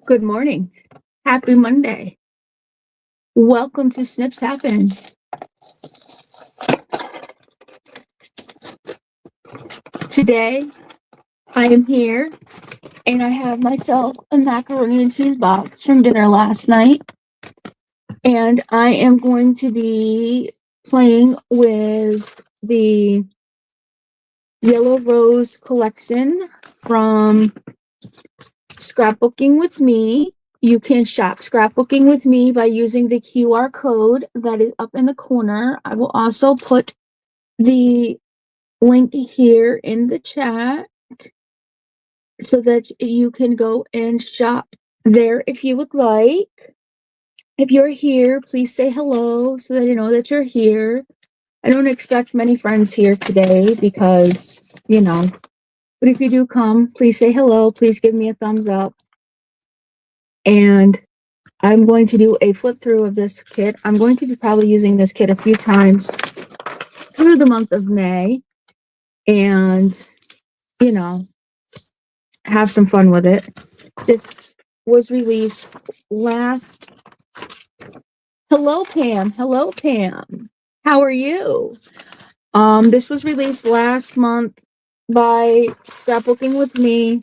Good morning. Happy Monday. Welcome to Snips Happen. Today, I am here and I have myself a macaroni and cheese box from dinner last night. And I am going to be playing with the Yellow Rose collection from Scrapbooking with Me. You can shop Scrapbooking with Me by using the QR code that is up in the corner. I will also put the link here in the chat so that you can go and shop there if you would like. If you're here, please say hello so that I know that you're here. I don't expect many friends here today because, but if you do come, please say hello. Please give me a thumbs up. And I'm going to do a flip through of this kit. I'm going to be probably using this kit a few times through the month of May and, have some fun with it. This was released last. Hello, Pam. Hello, Pam. How are you? This was released last month by Scrapbooking with Me.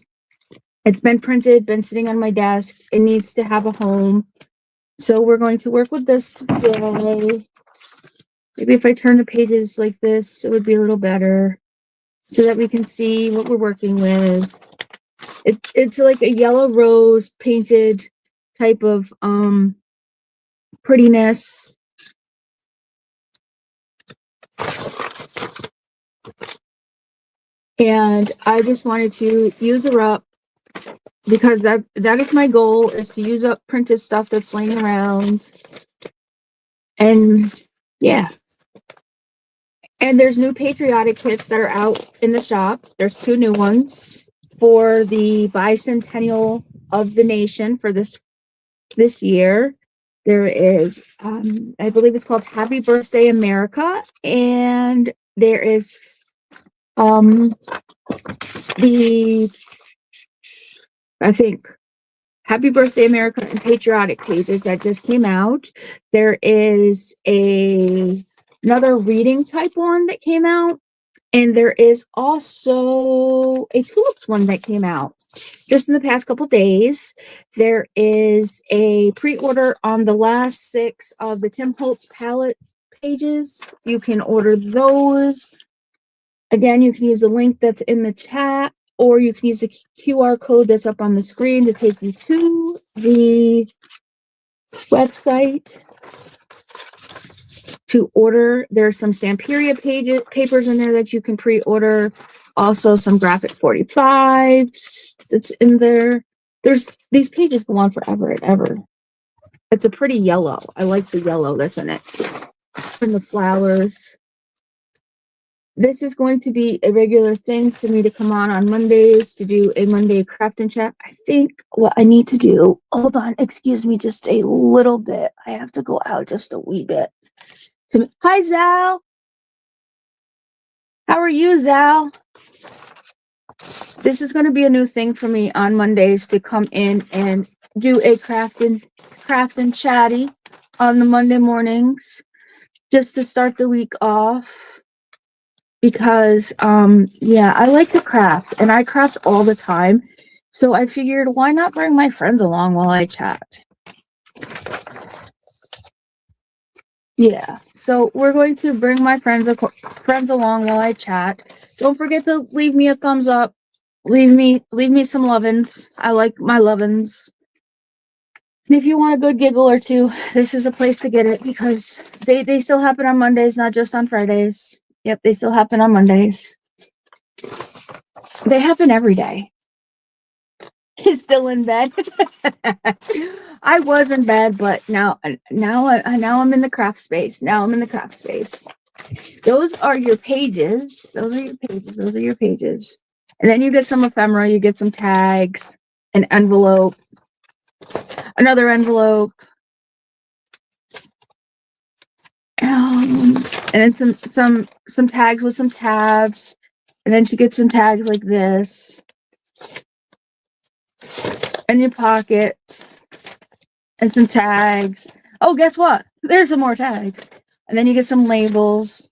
It's been printed, been sitting on my desk. It needs to have a home. So we're going to work with this today. Maybe if I turn the pages like this, it would be a little better so that we can see what we're working with. It's like a yellow rose painted type of prettiness. And I just wanted to use her up because that is my goal, is to use up printed stuff that's laying around. And yeah. And there's new patriotic kits that are out in the shop. There's 2 new ones for the bicentennial of the nation for this year. There is, I believe it's called Happy Birthday America, and there is I think Happy Birthday America and patriotic pages that just came out. There is another reading type one that came out. And there is also a tulips one that came out just in the past couple days. There is a pre-order on the last 6 of the Tim Holtz palette pages. You can order those. Again, you can use the link that's in the chat, or you can use the QR code that's up on the screen to take you to the website to order. There's some Stamperia papers in there that you can pre-order. Also some graphic 45s that's in there. These pages go on forever and ever. It's a pretty yellow. I like the yellow that's in it. And the flowers. This is going to be a regular thing for me to come on Mondays to do a Monday craft and chat. I think what I need to do, hold on, excuse me just a little bit. I have to go out just a wee bit. Hi, Zal. How are you, Zal? This is going to be a new thing for me on Mondays to come in and do a craft and chatty on the Monday mornings, just to start the week off. Because, I like to craft, and I craft all the time. So I figured, why not bring my friends along while I chat? Yeah, so we're going to bring my friends along while I chat. Don't forget to leave me a thumbs up. Leave me some lovin's. I like my lovin's. And if you want a good giggle or two, this is a place to get it, because they still happen on Mondays, not just on Fridays. Yep, they still happen on Mondays. They happen every day. He's still in bed. I was in bed, but now I'm in the craft space. Now I'm in the craft space. Those are your pages. Those are your pages. And then you get some ephemera. You get some tags, an envelope, another envelope, and then some tags with some tabs. And then she gets some tags like this. and your pockets and some tags. Oh, guess what? There's some more tags. And then you get some labels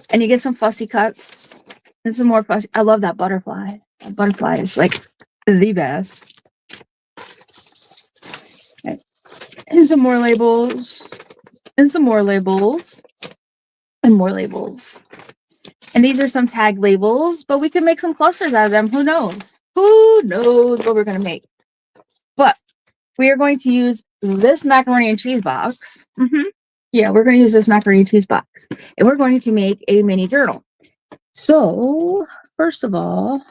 and you get some fussy cuts and some more fussy. I love that butterfly. That butterfly is like the best. Okay. And some more labels and some more labels and more labels. And these are some tag labels, but we can make some clusters out of them. Who knows? Who knows what we're going to make? But we are going to use this macaroni and cheese box. Yeah, we're going to use this macaroni and cheese box. And we're going to make a mini journal. So, first of all,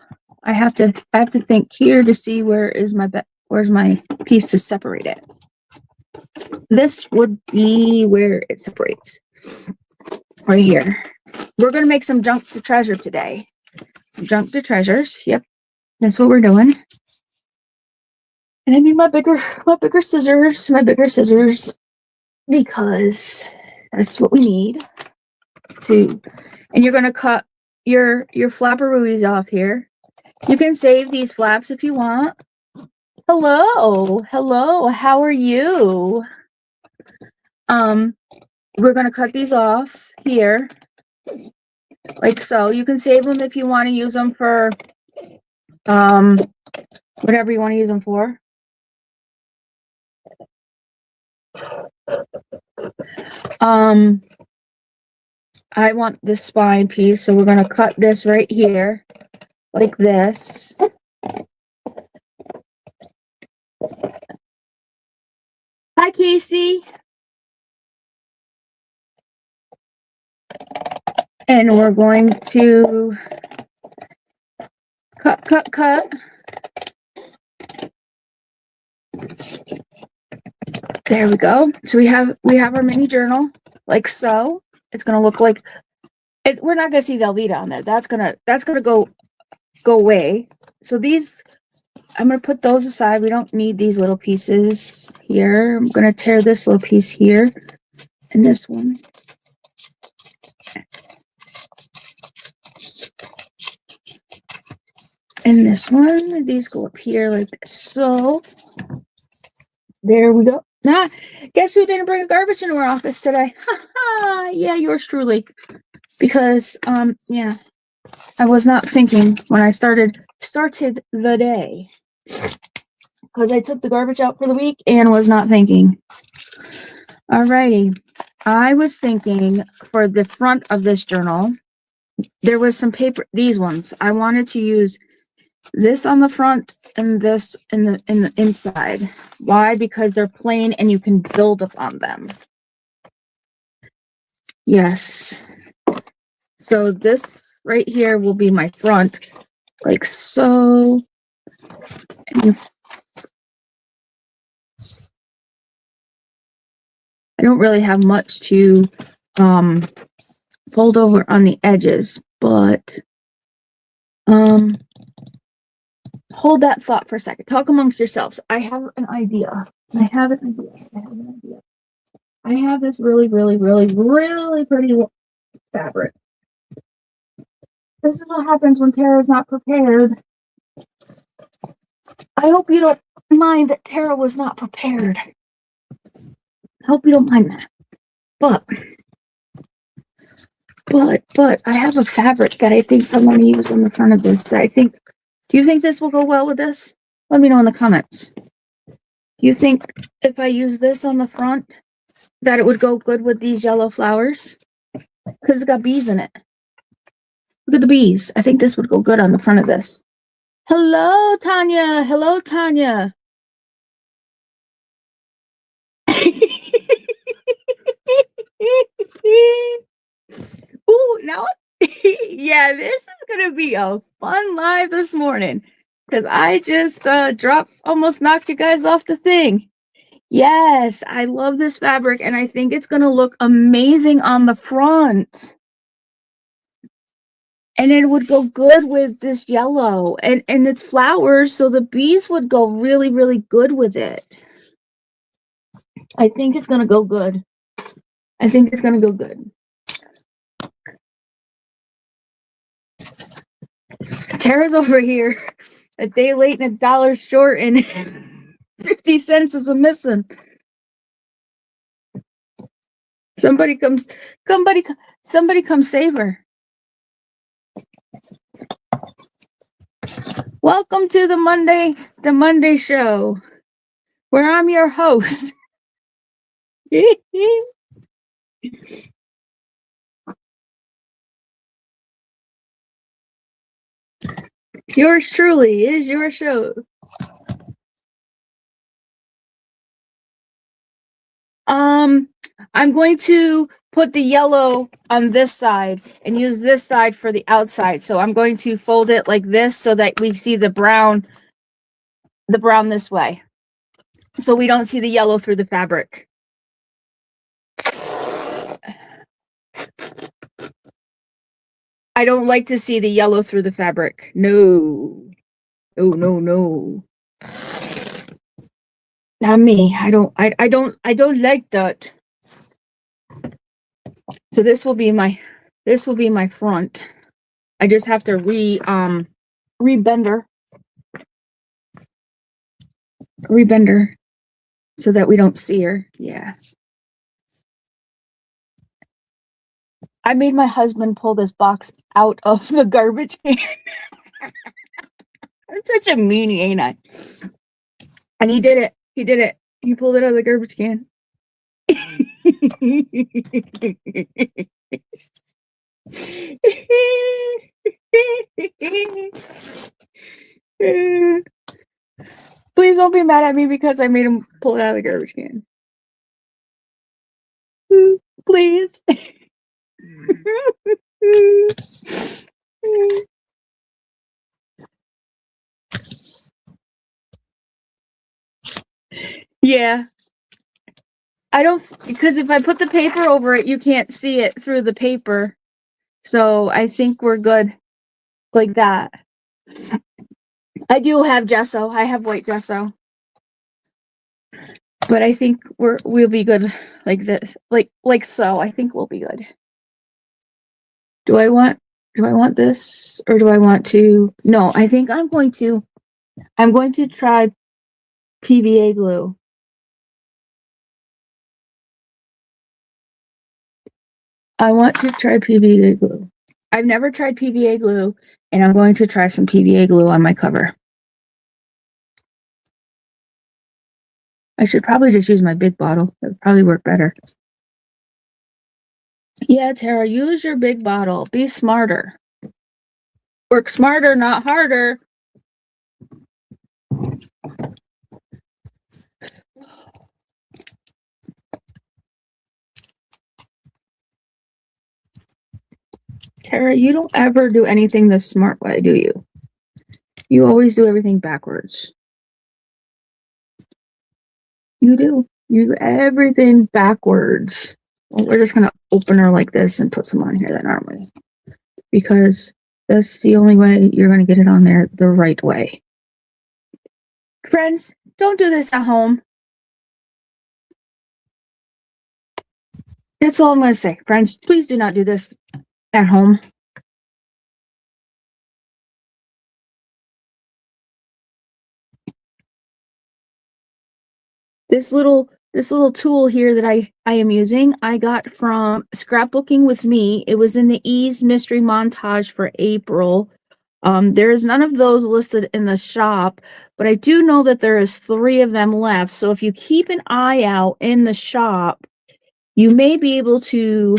I have to think here to see where's my piece to separate it. This would be where it separates. Right here. We're going to make some junk to treasure today. Some junk to treasures. Yep. That's what we're doing. And I need my bigger scissors, because that's what we need to. And you're going to cut your flapperoos off here. You can save these flaps if you want. Hello, how are you? We're going to cut these off here, like so. You can save them if you want to use them for whatever you want to use them for. I want this spine piece, so we're going to cut this right here, like this. Hi, Casey. And we're going to cut. There we go. So we have our mini journal, like so. It's gonna look like it. We're not gonna see Velveeta on there. That's gonna go away. So these, I'm gonna put those aside. We don't need these little pieces here. I'm gonna tear this little piece here and this one. And this one, these go up here like this. So there we go. Nah, guess who didn't bring a garbage into our office today? Yeah, yours truly. Because yeah, I was not thinking when I started the day. Because I took the garbage out for the week and was not thinking. Alrighty. I was thinking for the front of this journal, there was some paper, these ones. I wanted to use this on the front and this in the inside. Why? Because they're plain and you can build upon them. Yes. So this right here will be my front, like so. And I don't really have much to fold over on the edges, but hold that thought for a second. Talk amongst yourselves. I have an idea. I have this really pretty fabric. This is what happens when Tara's not prepared. I hope you don't mind that Tara was not prepared. I hope you don't mind that. But I have a fabric that I think I want to use on the front of this. Do you think this will go well with this? Let me know in the comments. Do you think if I use this on the front that it would go good with these yellow flowers? Because it's got bees in it. Look at the bees. I think this would go good on the front of this. Hello, Tanya. Hello, Tanya. Ooh, now, yeah, this is going to be a fun live this morning. Because I just almost knocked you guys off the thing. Yes, I love this fabric, and I think it's going to look amazing on the front. And it would go good with this yellow and it's flowers, so the bees would go really good with it. I think it's going to go good. Tara's over here A day late and $1 short and 50 cents is a missing. Somebody come save her. Welcome to the Monday show, where I'm your host. Yours truly is your show. I'm going to put the yellow on this side and use this side for the outside. So I'm going to fold it like this so that we see the brown this way. So we don't see the yellow through the fabric. I don't like to see the yellow through the fabric. No. No. Not me. I don't like that. So this will be my front. I just have to rebender so that we don't see her. Yeah. I made my husband pull this box out of the garbage can. I'm such a meanie, ain't I? And he did it. He pulled it out of the garbage can. Please don't be mad at me because I made him pull it out of the garbage can. Please. Yeah. I don't, because if I put the paper over it, you can't see it through the paper. So I think we're good like that. I do have gesso. I have white gesso. But I think we'll be good like this. Like so. I think we'll be good. Do I want this or do I want to? No, I think I'm going to try PVA glue. I want to try PVA glue. I've never tried PVA glue, and I'm going to try some PVA glue on my cover. I should probably just use my big bottle. It would probably work better. Yeah, Tara, use your big bottle. Be smarter. Work smarter, not harder. Tara, you don't ever do anything the smart way, do you? You always do everything backwards. You do. You do everything backwards. Well, we're just going to open her like this and put some on here then, aren't we? Because that's the only way you're going to get it on there the right way. Friends, don't do this at home. That's all I'm going to say. Friends, please do not do this at home. This little tool here that I am using, I got from Scrapbooking with Me. It was in the Ease Mystery Montage for April. There is none of those listed in the shop, but I do know that there is 3 of them left. So if you keep an eye out in the shop, you may be able to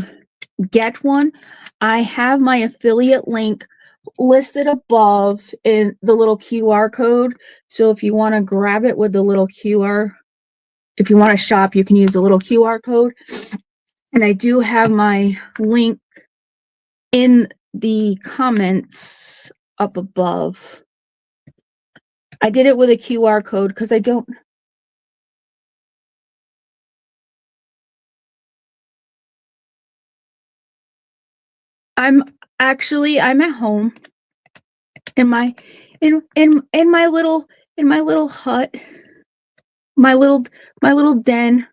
get one. I have my affiliate link listed above in the little QR code. So if you want to grab it with the little QR, if you want to shop, you can use the little QR code. And I do have my link in the comments up above. I did it with a QR code because I don't. I'm at home in my little hut, my little den,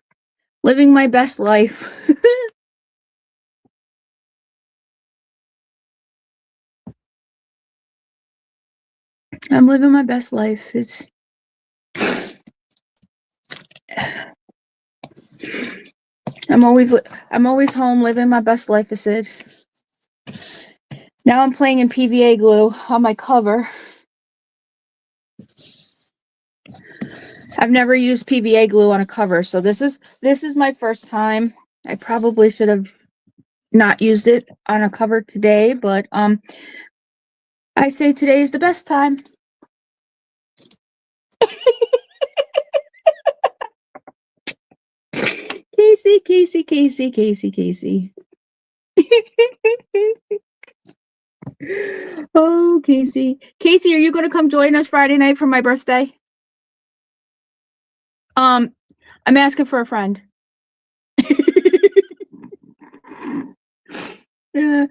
living my best life. I'm living my best life. I'm always home living my best life. It is. Now I'm playing in PVA glue on my cover. I've never used PVA glue on a cover, so this is my first time. I probably should have not used it on a cover today, but I say today is the best time. Casey. Oh, Casey. Casey, are you going to come join us Friday night for my birthday? I'm asking for a friend. Yeah.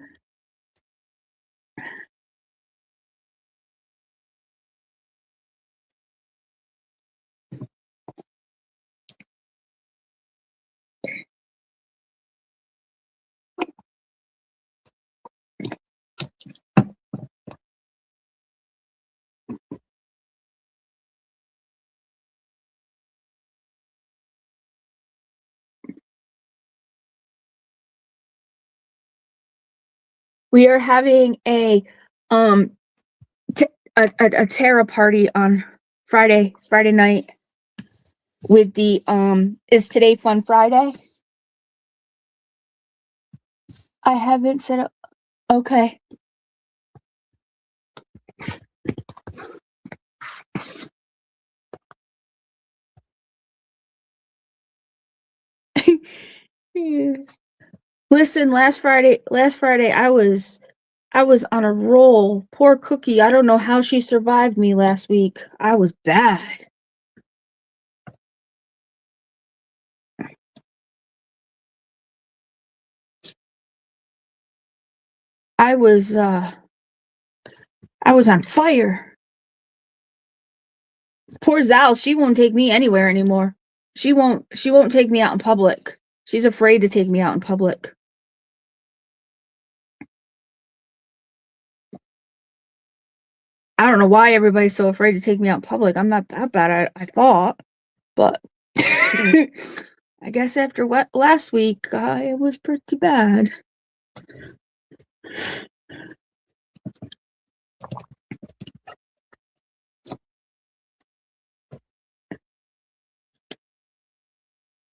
We are having a Terra party on Friday night with the Is Today Fun Friday? I haven't set up. Okay. Yeah. Listen, last Friday I was on a roll. Poor Cookie. I don't know how she survived me last week. I was bad. I was on fire. Poor Zal, she won't take me anywhere anymore. She won't take me out in public. She's afraid to take me out in public. I don't know why everybody's so afraid to take me out in public. I'm not that bad, I thought. But I guess after last week, it was pretty bad.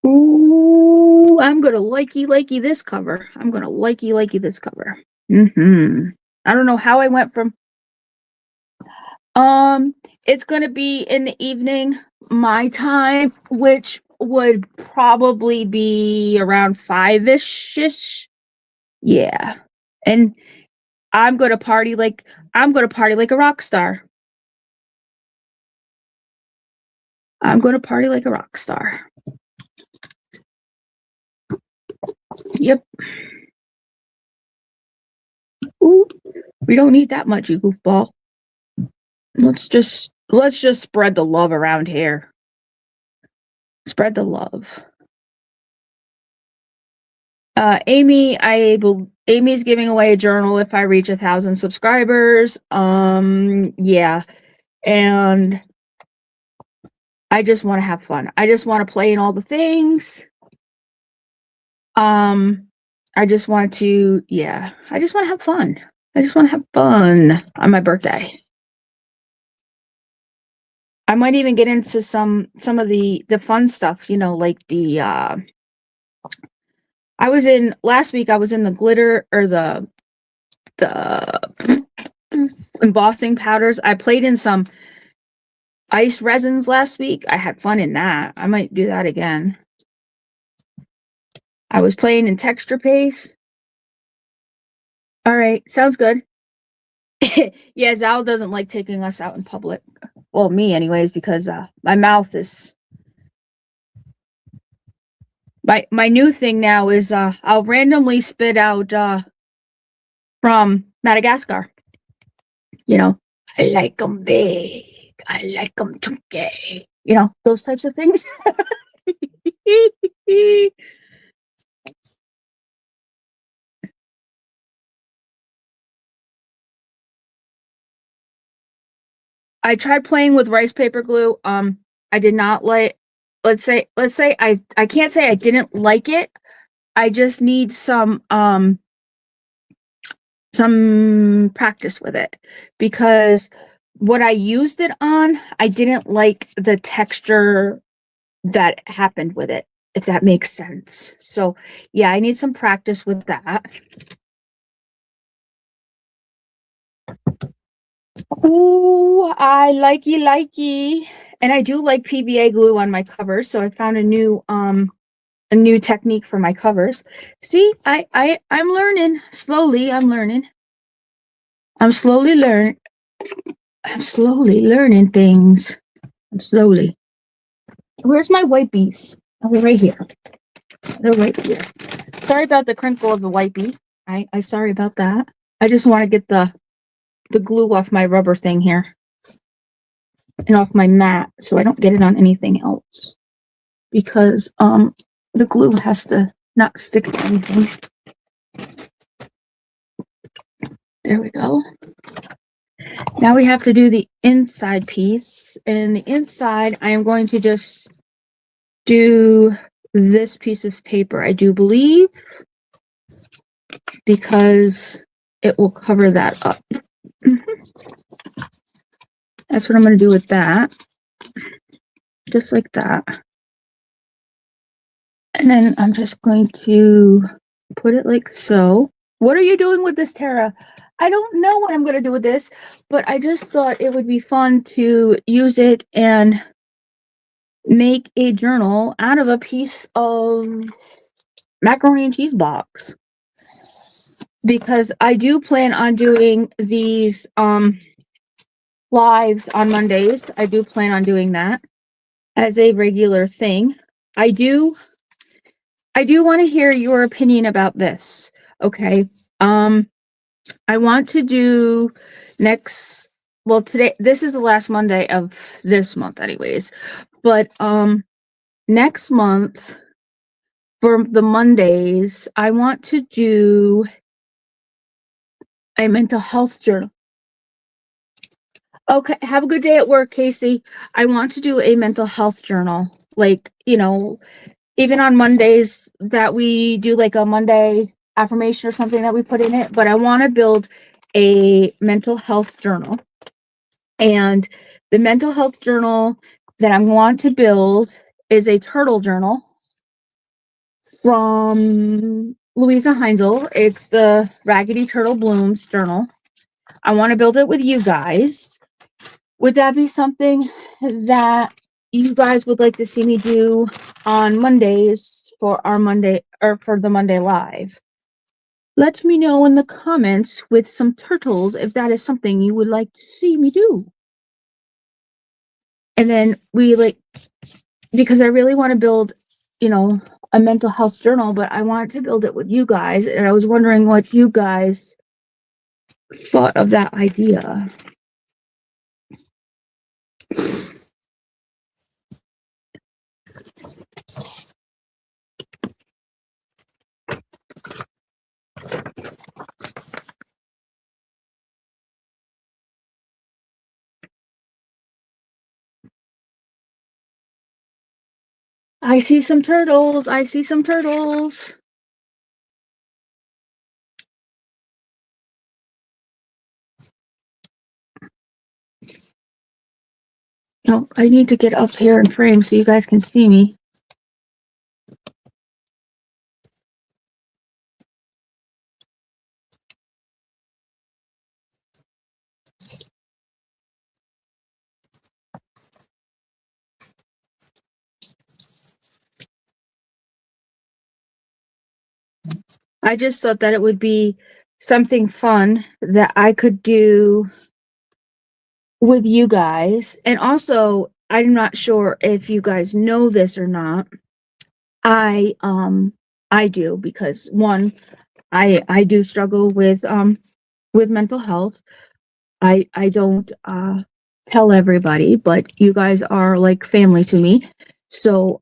Ooh, I'm gonna likey this cover. I'm gonna likey this cover. I don't know how I went from. It's gonna be in the evening, my time, which would probably be around 5-ish. Yeah, and I'm gonna party like a rock star. I'm gonna party like a rock star. Yep. Ooh, we don't need that much, you goofball. Let's just spread the love around here. Spread the love. Amy's giving away a journal if I reach 1,000 subscribers. Yeah. And I just want to have fun. I just want to play in all the things. I just want to have fun. I just want to have fun on my birthday. I might even get into some of the fun stuff, like the last week I was in the glitter or the embossing powders. I played in some ice resins last week. I had fun in that. I might do that again. I was playing in texture paste. All right, sounds good. Yeah, Zal doesn't like taking us out in public. Well, me anyways, because my mouth is my new thing now is I'll randomly spit out from Madagascar. I like them big. I like them chunky. Those types of things. I tried playing with rice paper glue. I did not like, let's say I can't say I didn't like it. I just need some practice with it, because what I used it on, I didn't like the texture that happened with it, if that makes sense. So yeah, I need some practice with that. Oh, I likey. And I do like PVA glue on my covers, so I found a new technique for my covers. See, I'm learning slowly. I'm slowly learn. I'm slowly learning things. I'm slowly. Where's my wipies? Oh, they're right here. They're right here. Sorry about the crinkle of the wipey. I sorry about that. I just want to get the glue off my rubber thing here and off my mat so I don't get it on anything else, because the glue has to not stick to anything. There we go. Now we have to do the inside piece, and the inside I am going to just do this piece of paper, I do believe, because it will cover that up. That's what I'm going to do with that, just like that. And then I'm just going to put it like so. What are you doing with this, Tara? I don't know what I'm going to do with this, but I just thought it would be fun to use it and make a journal out of a piece of macaroni and cheese box. Because I do plan on doing these lives on Mondays. I do plan on doing that as a regular thing. I do want to hear your opinion about this. Okay. I want to do today, this is the last Monday of this month anyways, but next month for the Mondays, I want to do a mental health journal. Okay, have a good day at work, Casey. I want to do a mental health journal. Like, even on Mondays that we do like a Monday affirmation or something that we put in it, but I want to build a mental health journal. And the mental health journal that I want to build is a turtle journal from Louisa Heinzel. It's the Raggedy Turtle Blooms journal. I want to build it with you guys. Would that be something that you guys would like to see me do on Mondays for our Monday, or for the Monday live? Let me know in the comments with some turtles if that is something you would like to see me do. And then because I really want to build, a mental health journal, but I want to build it with you guys. And I was wondering what you guys thought of that idea. I see some turtles. I see some turtles. No, I need to get up here in frame so you guys can see me. I just thought that it would be something fun that I could do with you guys. And also, I'm not sure if you guys know this or not. I do, because one, I do struggle with mental health. I don't tell everybody, but you guys are like family to me. So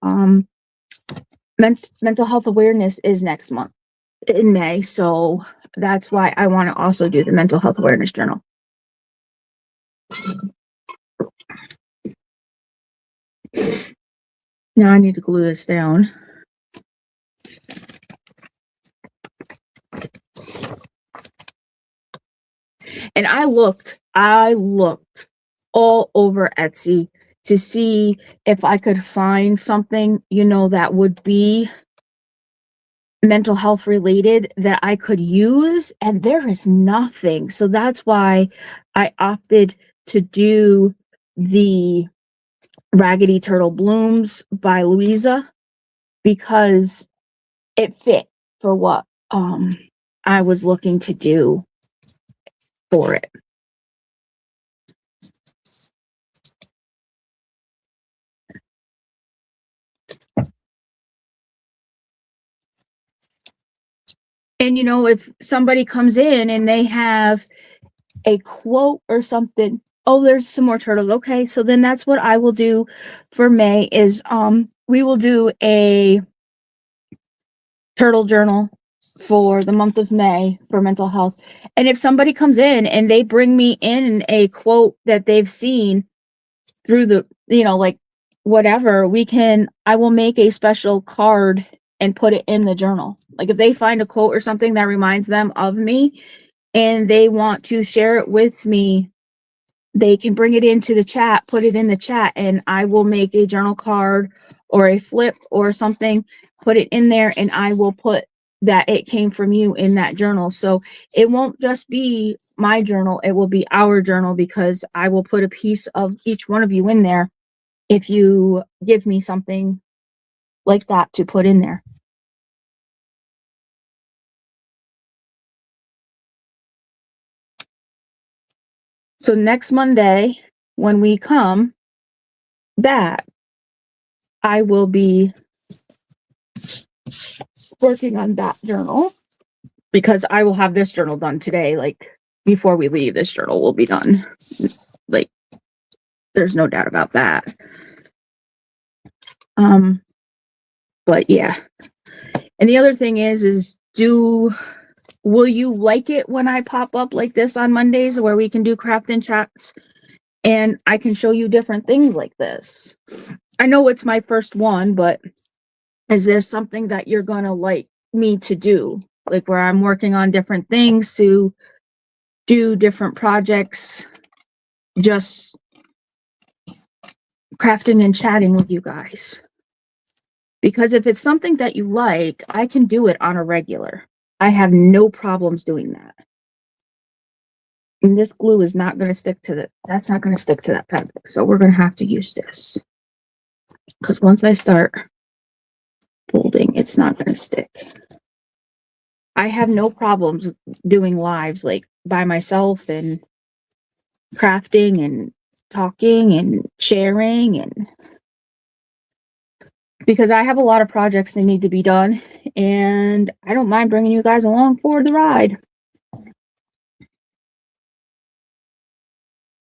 mental health awareness is next month in May, so that's why I want to also do the mental health awareness journal. Now I need to glue this down. And I looked all over Etsy to see if I could find something, that would be mental health related that I could use, and there is nothing. So that's why I opted to do the Raggedy Turtle Blooms by Louisa, because it fit for what I was looking to do for it. And if somebody comes in and they have a quote or something, oh, there's some more turtles. Okay, so then that's what I will do for May is we will do a turtle journal for the month of May for mental health. And if somebody comes in and they bring me in a quote that they've seen through the, like whatever, I will make a special card and put it in the journal. Like if they find a quote or something that reminds them of me and they want to share it with me, they can bring it into the chat, put it in the chat, and I will make a journal card or a flip or something, put it in there, and I will put that it came from you in that journal. So it won't just be my journal, it will be our journal, because I will put a piece of each one of you in there if you give me something like that to put in there. So next Monday, when we come back, I will be working on that journal, because I will have this journal done today. Like before we leave, this journal will be done. Like there's no doubt about that. But yeah. And the other thing is will you like it when I pop up like this on Mondays where we can do craft and chats and I can show you different things like this? I know it's my first one, but is this something that you're gonna like me to do? Like where I'm working on different things to do different projects, just crafting and chatting with you guys. Because if it's something that you like, I can do it on a regular. I have no problems doing that. And this glue is not going to stick to that's not going to stick to that fabric. So we're going to have to use this. Because once I start folding, it's not going to stick. I have no problems doing lives like by myself and crafting and talking and sharing, and because I have a lot of projects that need to be done and I don't mind bringing you guys along for the ride.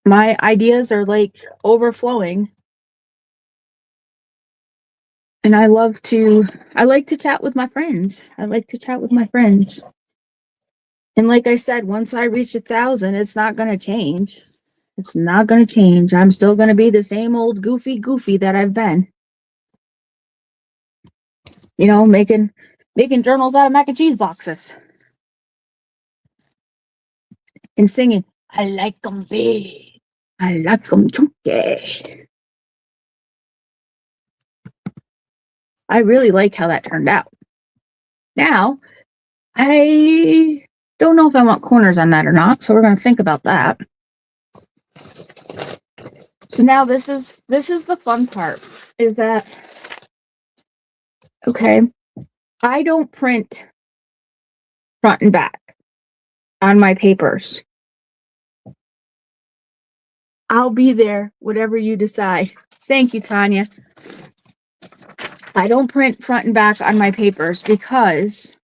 My ideas are like overflowing. And I like to chat with my friends. I like to chat with my friends. And like I said, once I reach 1,000, it's not going to change. It's not going to change. I'm still going to be the same old goofy that I've been. Making journals out of mac and cheese boxes. And singing, I like them big. I like them chunky. I really like how that turned out. Now, I don't know if I want corners on that or not, so we're going to think about that. So now this is the fun part, is that, okay, I don't print front and back on my papers. I'll be there, whatever you decide. Thank you, Tanya. I don't print front and back on my papers because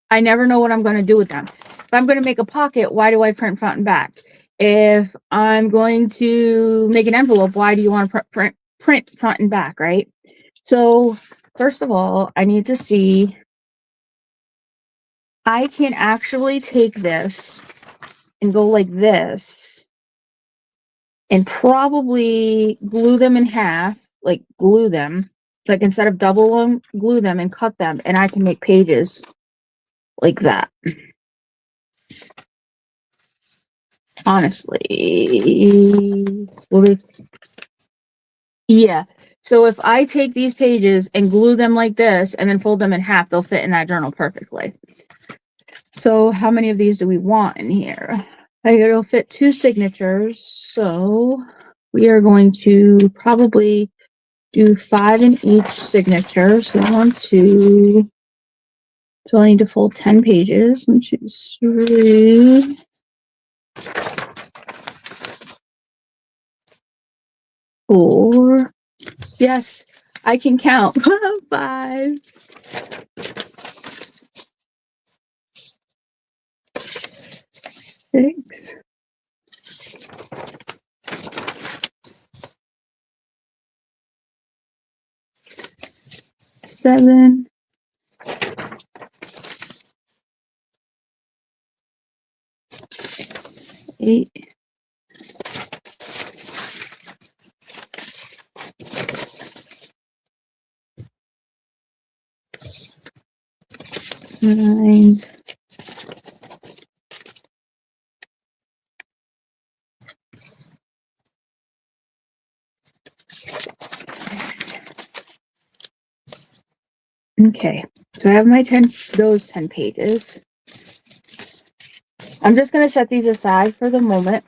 I never know what I'm going to do with them. If I'm going to make a pocket, why do I print front and back? If I'm going to make an envelope, why do you want to print front and back, right? So first of all, I need to see, I can actually take this and go like this and probably glue them in half, like glue them Like instead of double them, glue them and cut them, and I can make pages like that. Honestly, yeah. So if I take these pages and glue them like this and then fold them in half, they'll fit in that journal perfectly. So how many of these do we want in here? It'll fit 2 signatures. So we are going to probably do 5 in each signature. So 1, 2. So I need to fold 10 pages. 1, 2, 3. 4. Yes, I can count. 5. 6. 7. 8. 9. 10. Okay, so I have my those 10 pages. I'm just going to set these aside for the moment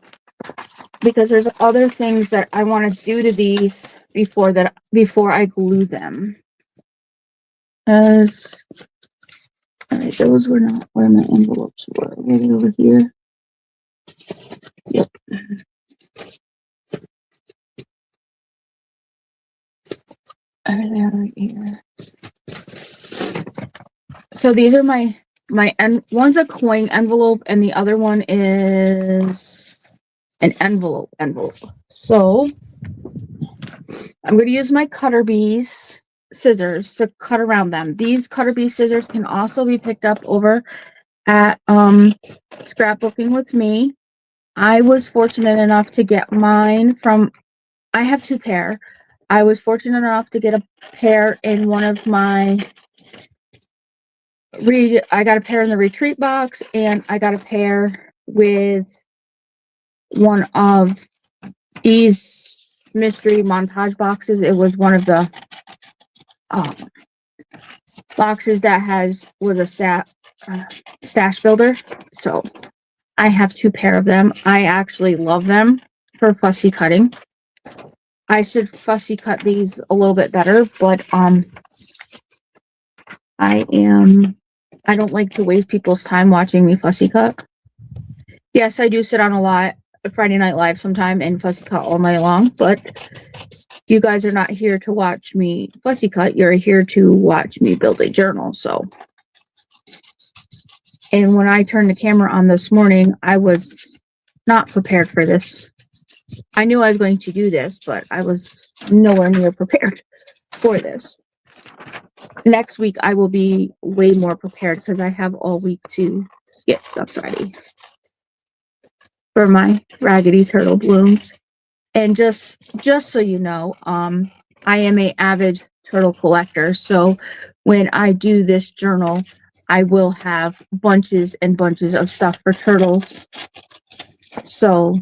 because there's other things that I want to do to these before I glue them. As all right, those were not where my envelopes were. Were they over here? Yep. There they are right here. So these are one's a coin envelope and the other one is an envelope. So I'm going to use my cutter bees scissors to cut around them. These cutter bee scissors can also be picked up over at Scrapbooking with me. I was fortunate enough to get mine from, I have 2 pair. I was fortunate enough to get a pair in one of my I got a pair in the retreat box, and I got a pair with one of these mystery montage boxes. It was one of the boxes that was a stash builder. So I have 2 pair of them. I actually love them for fussy cutting. I should fussy cut these a little bit better, but I don't like to waste people's time watching me fussy cut. Yes, I do sit on a lot Friday Night Live sometime and fussy cut all night long, but you guys are not here to watch me fussy cut. You're here to watch me build a journal. So, and when I turned the camera on this morning, I was not prepared for this. I knew I was going to do this, but I was nowhere near prepared for this. Next week, I will be way more prepared because I have all week to get stuff ready for my Raggedy Turtle blooms. And just so you know, I am an avid turtle collector. So when I do this journal, I will have bunches and bunches of stuff for turtles. So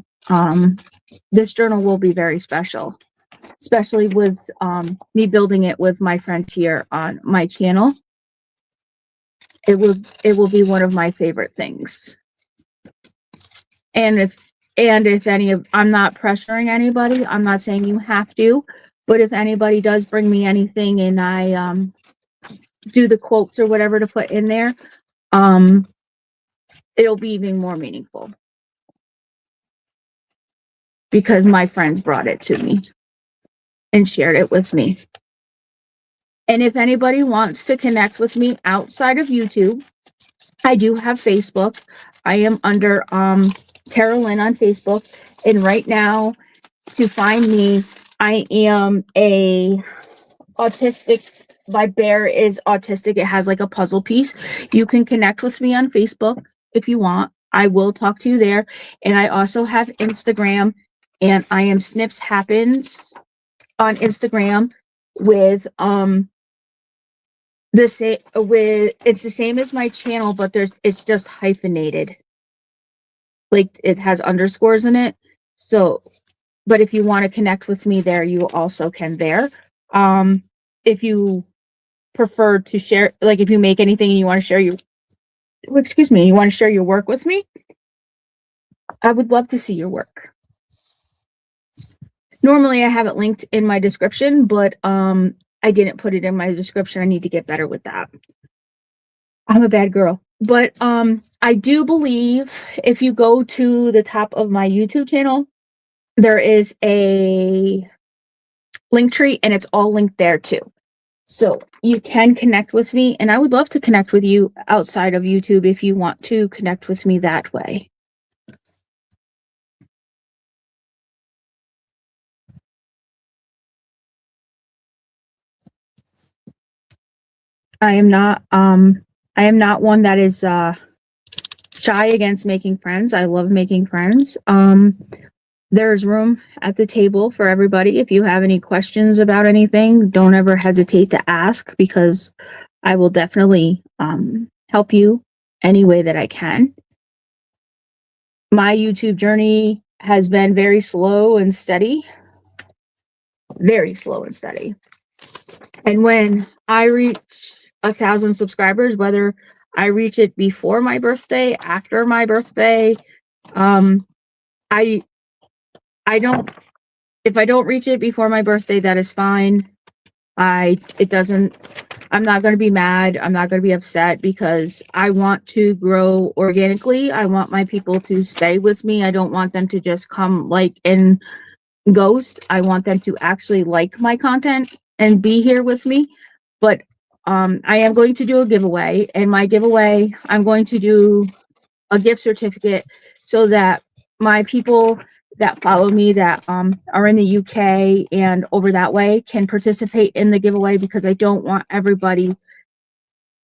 this journal will be very special, especially with me building it with my friends here on my channel. It will be one of my favorite things. And if any of, I'm not pressuring anybody. I'm not saying you have to, but if anybody does bring me anything and I do the quotes or whatever to put in there, it'll be even more meaningful because my friends brought it to me and shared it with me. And if anybody wants to connect with me outside of YouTube, I do have Facebook. I am under Tara Lynn on Facebook. And right now, to find me, I am a autistic. My bear is autistic. It has like a puzzle piece. You can connect with me on Facebook if you want. I will talk to you there. And I also have Instagram, and I am Snips Happens on Instagram. with it's the same as my channel, but it's just hyphenated. Like it has underscores in it. So, but if you want to connect with me there, you also can there. If you prefer to share, like if you make anything and you want to share you want to share your work with me, I would love to see your work. Normally I have it linked in my description, but I didn't put it in my description. I need to get better with that. I'm a bad girl. But I do believe if you go to the top of my YouTube channel, there is a link tree and it's all linked there too. So you can connect with me, and I would love to connect with you outside of YouTube if you want to connect with me that way. I am not one that is shy against making friends. I love making friends. There's room at the table for everybody. If you have any questions about anything, don't ever hesitate to ask, because I will definitely help you any way that I can. My YouTube journey has been very slow and steady. Very slow and steady. And when I reach 1,000 subscribers, whether I reach it before my birthday, after my birthday, if I don't reach it before my birthday, that is fine. I'm not going to be mad. I'm not going to be upset, because I want to grow organically. I want my people to stay with me. I don't want them to just come like and ghost. I want them to actually like my content and be here with me. But I am going to do a giveaway, and my giveaway, I'm going to do a gift certificate so that my people that follow me that are in the UK and over that way can participate in the giveaway, because I don't want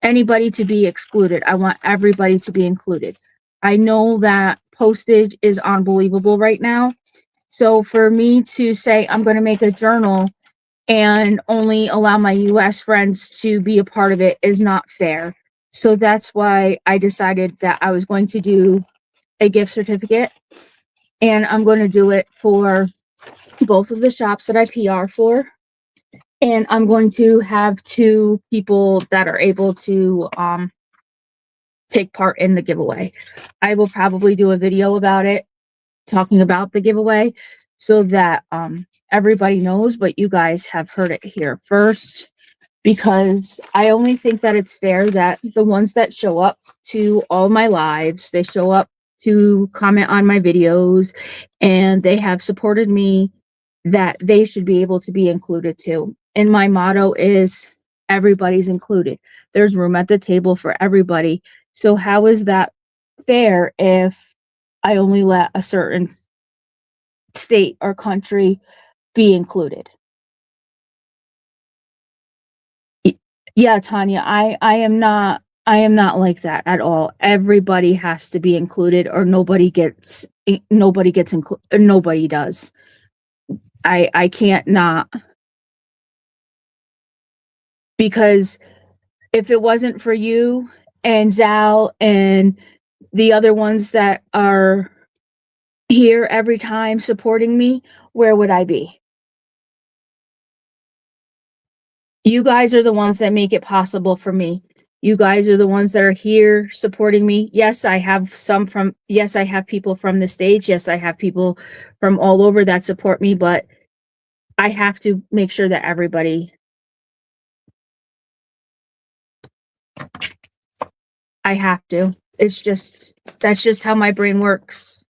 anybody to be excluded. I want everybody to be included. I know that postage is unbelievable right now. So for me to say I'm going to make a journal and only allow my US friends to be a part of it is not fair. So that's why I decided that I was going to do a gift certificate, and I'm going to do it for both of the shops that I PR for. And I'm going to have 2 people that are able to take part in the giveaway. I will probably do a video about it, talking about the giveaway, so that everybody knows, but you guys have heard it here first, because I only think that it's fair that the ones that show up to all my lives, they show up to comment on my videos, and they have supported me, that they should be able to be included too. And my motto is everybody's included. There's room at the table for everybody. So how is that fair if I only let a certain state or country be included? Yeah, Tanya, I am not like that at all. Everybody has to be included, or nobody gets included. Nobody does. I can't not, because if it wasn't for you and Zal and the other ones that are here every time supporting me, where would I be? You guys are the ones that make it possible for me. You guys are the ones that are here supporting me. Yes, I have people from the stage. Yes, I have people from all over that support me, but I have to make sure that everybody, I have to. That's just how my brain works.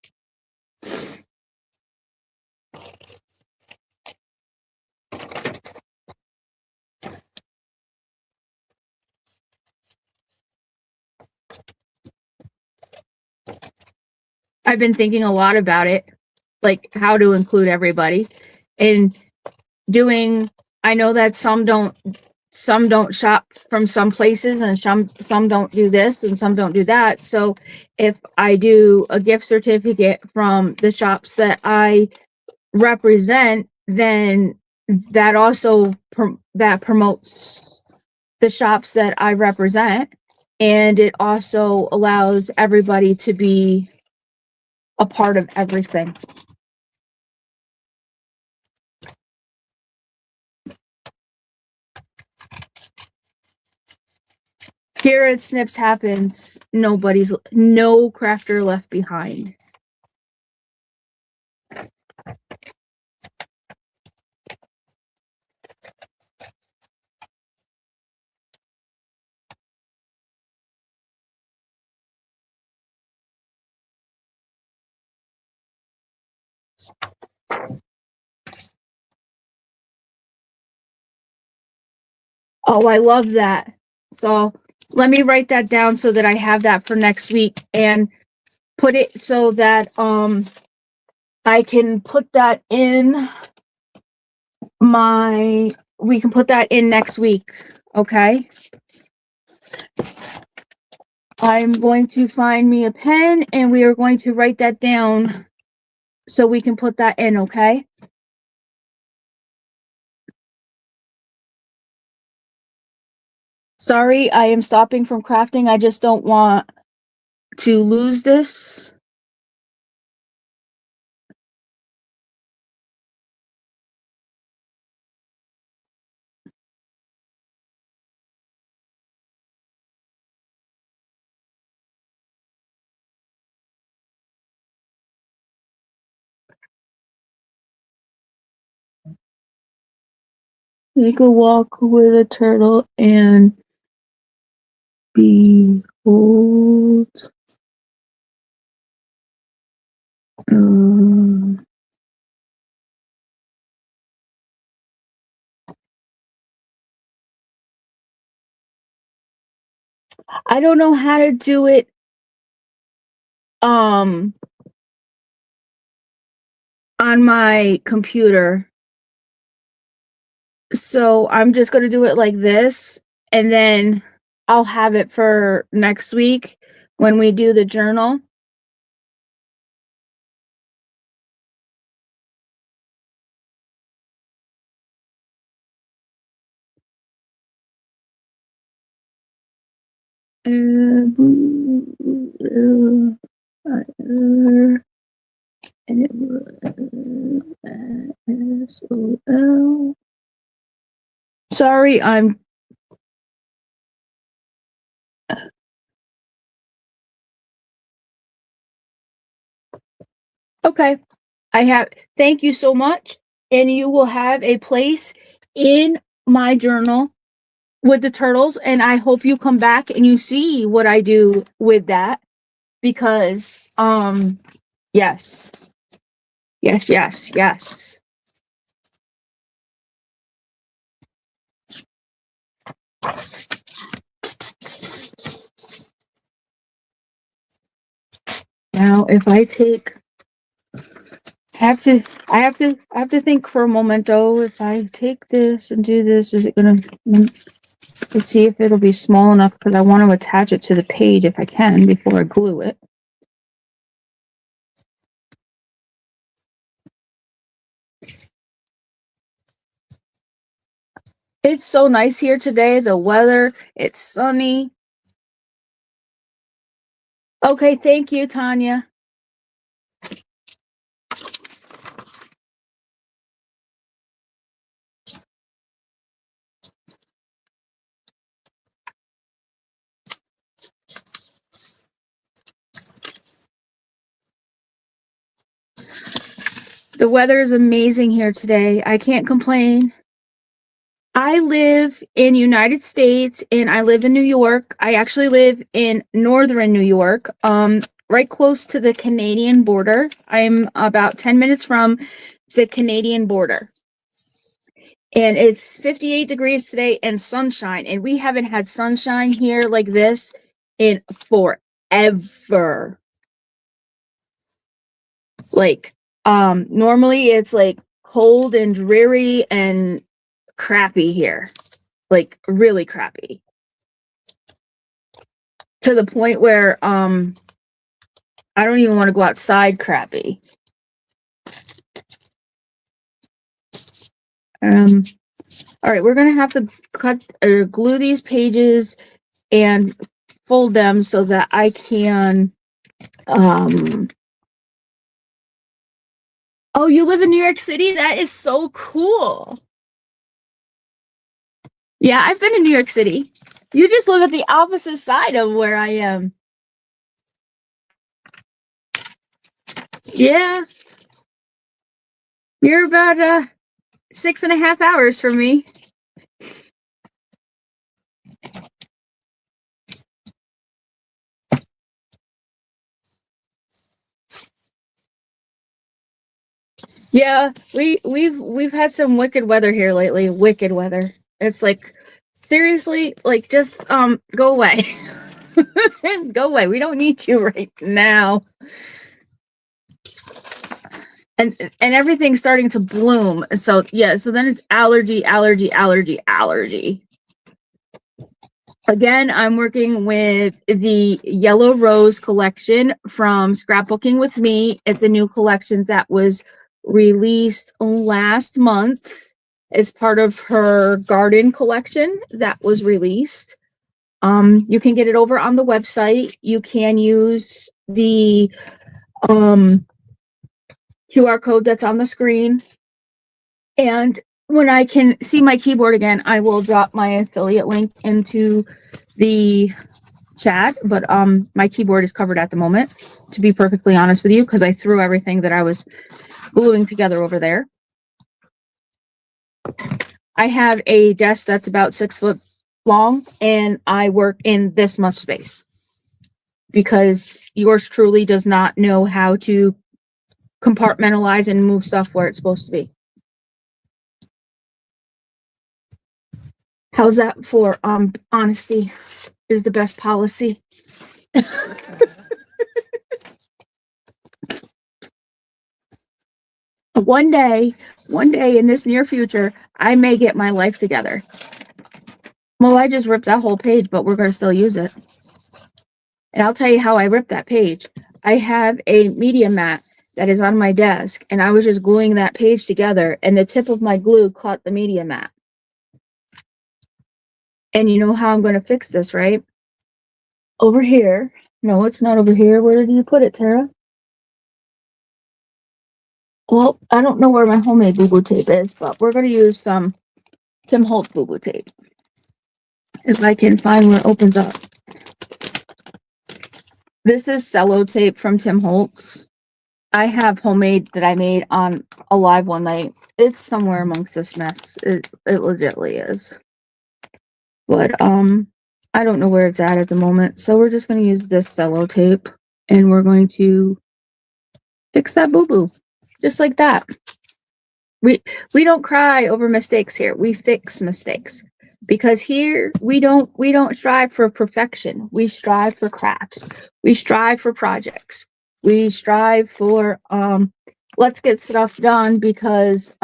I've been thinking a lot about it, like how to include everybody, and I know that some don't shop from some places, and some don't do this and some don't do that. So if I do a gift certificate from the shops that I represent, then that also that promotes the shops that I represent, and it also allows everybody to be a part of everything. Here at Snips Happens, no crafter left behind. Oh, I love that. So let me write that down so that I have that for next week and put it so that I can put that in we can put that in next week. Okay. I'm going to find me a pen and we are going to write that down so we can put that in. Okay. Sorry, I am stopping from crafting. I just don't want to lose this. Take a walk with a turtle and behold. I don't know how to do it. On my computer. So I'm just going to do it like this, and then I'll have it for next week when we do the journal. Sorry, I'm okay. Thank you so much. And you will have a place in my journal with the turtles. And I hope you come back and you see what I do with that. Because, yes. Yes, yes, yes. Now, if I I have to think for a moment. Oh, if I take this and do this, is it gonna? Let's see if it'll be small enough because I want to attach it to the page if I can before I glue it. It's so nice here today. The weather, it's sunny. Okay, thank you, Tanya. The weather is amazing here today. I can't complain. I live in United States and I live in New York. I actually live in northern New York, right close to the Canadian border. I'm about 10 minutes from the Canadian border. And it's 58 degrees today and sunshine. And we haven't had sunshine here like this in forever. Like, normally it's like cold and dreary and crappy here. Like really crappy. To the point where I don't even want to go outside crappy. All right, we're gonna have to cut or glue these pages and fold them so that I can. Oh, you live in New York City? That is so cool. Yeah, I've been in New York City. You just live at the opposite side of where I am. Yeah. You're about 6.5 hours from me. Yeah, we've had some wicked weather here lately. Wicked weather. It's like seriously, like just go away. Go away. We don't need you right now. And everything's starting to bloom. So yeah, so then it's allergy. Again, I'm working with the Yellow Rose collection from Scrapbooking with Me. It's a new collection that was released last month. It's part of her garden collection that was released. You can get it over on the website. You can use the QR code that's on the screen. And when I can see my keyboard again, I will drop my affiliate link into the chat, but my keyboard is covered at the moment, to be perfectly honest with you, because I threw everything that I was gluing together over there. I have a desk that's about 6 foot long, and I work in this much space because yours truly does not know how to compartmentalize and move stuff where it's supposed to be. How's that for honesty is the best policy? One day in this near future, I may get my life together. Well, I just ripped that whole page, but we're going to still use it. And I'll tell you how I ripped that page. I have a media mat that is on my desk, and I was just gluing that page together, and the tip of my glue caught the media mat. And you know how I'm going to fix this, right? Over here. No, it's not over here. Where did you put it, Tara? Well, I don't know where my homemade boo-boo tape is, but we're going to use some Tim Holtz boo-boo tape. If I can find where it opens up. This is cello tape from Tim Holtz. I have homemade that I made on a live one night. It's somewhere amongst this mess. It legitly is. But I don't know where it's at the moment. So we're just going to use this cello tape, and we're going to fix that boo-boo just like that. We don't cry over mistakes here. We fix mistakes. Because here we don't strive for perfection. We strive for crafts. We strive for projects. We strive for let's get stuff done because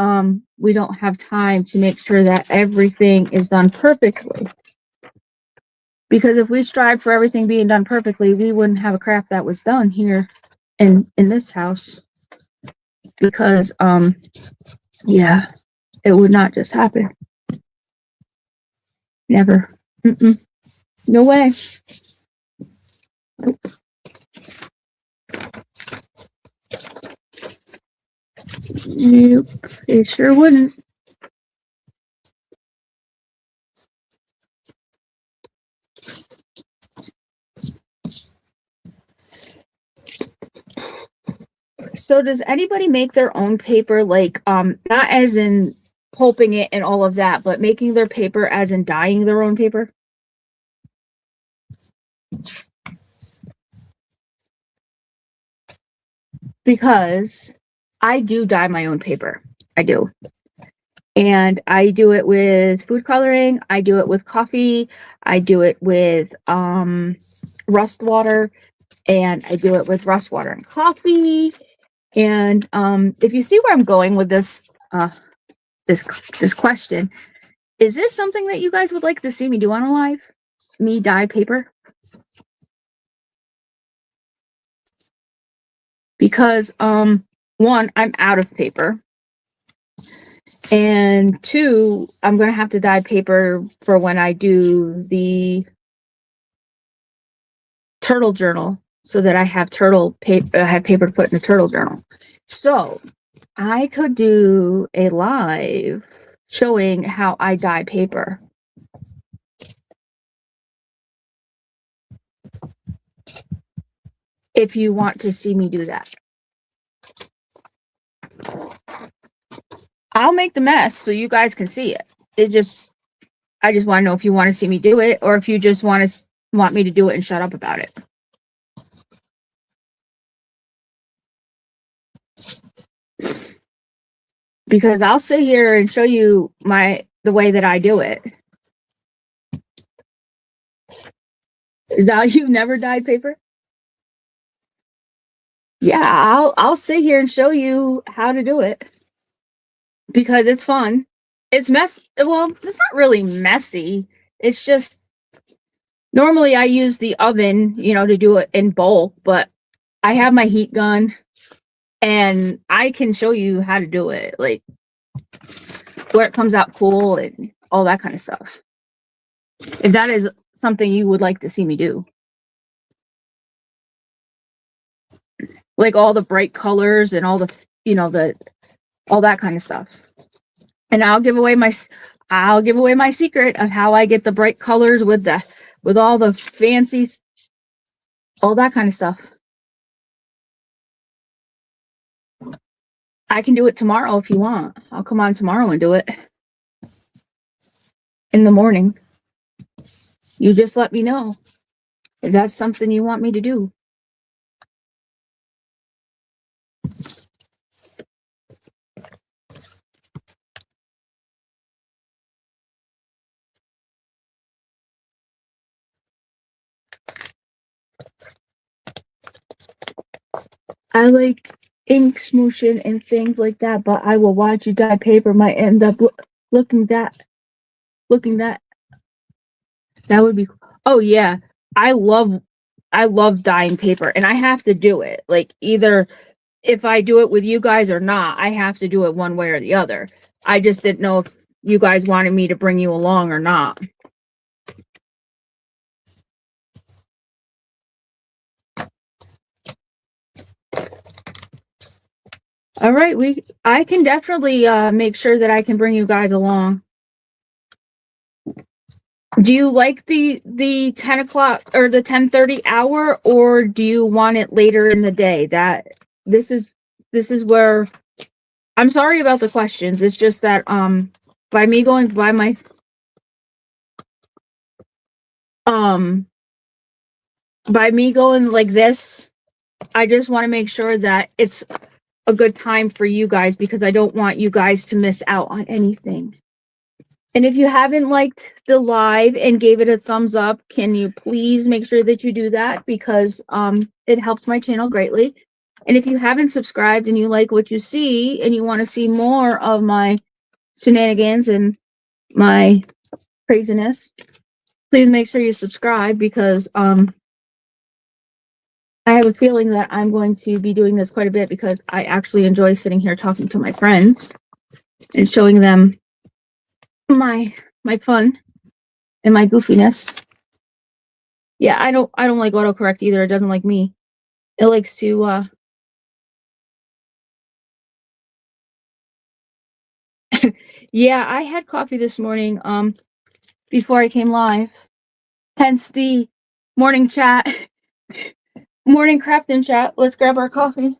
we don't have time to make sure that everything is done perfectly. Because if we strive for everything being done perfectly, we wouldn't have a craft that was done here in this house. Because yeah, it would not just happen. Never. No way. Nope. Nope. It sure wouldn't. So does anybody make their own paper, like not as in pulping it and all of that, but making their paper as in dyeing their own paper? Because I do dye my own paper. I do. And I do it with food coloring. I do it with coffee. I do it with rust water. And I do it with rust water and coffee. And if you see where I'm going with this this question, is this something that you guys would like to see me do on a live? Me dye paper? Because one, I'm out of paper. And 2, I'm going to have to dye paper for when I do the turtle journal, so that I have paper to put in the turtle journal. So I could do a live showing how I dye paper. If you want to see me do that. I'll make the mess so you guys can see it. I just want to know if you want to see me do it, or if you just want me to do it and shut up about it. Because I'll sit here and show you the way that I do it. Is that you've never dyed paper? Yeah, I'll sit here and show you how to do it. Because it's fun. It's well, it's not really messy. It's just normally I use the oven, to do it in bulk, but I have my heat gun and I can show you how to do it, like where it comes out cool and all that kind of stuff. If that is something you would like to see me do. Like all the bright colors and all the, all that kind of stuff. And I'll give away my secret of how I get the bright colors with all the fancies, all that kind of stuff. I can do it tomorrow if you want. I'll come on tomorrow and do it in the morning. You just let me know if that's something you want me to do. I like ink smooshing and things like that, but I will watch you dye paper. Might end up looking that would be. Oh yeah, I love dyeing paper, and I have to do it. Like either if I do it with you guys or not, I have to do it one way or the other. I just didn't know if you guys wanted me to bring you along or not. All right, I can definitely make sure that I can bring you guys along. Do you like the 10 o'clock or the 10:30 hour, or do you want it later in the day? This is where I'm sorry about the questions. It's just that by me going by my by me going like this, I just want to make sure that it's a good time for you guys, because I don't want you guys to miss out on anything. And if you haven't liked the live and gave it a thumbs up, can you please make sure that you do that, because it helps my channel greatly. And if you haven't subscribed and you like what you see and you want to see more of my shenanigans and my craziness, please make sure you subscribe, because I have a feeling that I'm going to be doing this quite a bit, because I actually enjoy sitting here talking to my friends and showing them my fun and my goofiness. Yeah, I don't like autocorrect either. It doesn't like me. It likes to yeah, I had coffee this morning before I came live. Hence the morning chat. Morning crafting chat. Let's grab our coffee.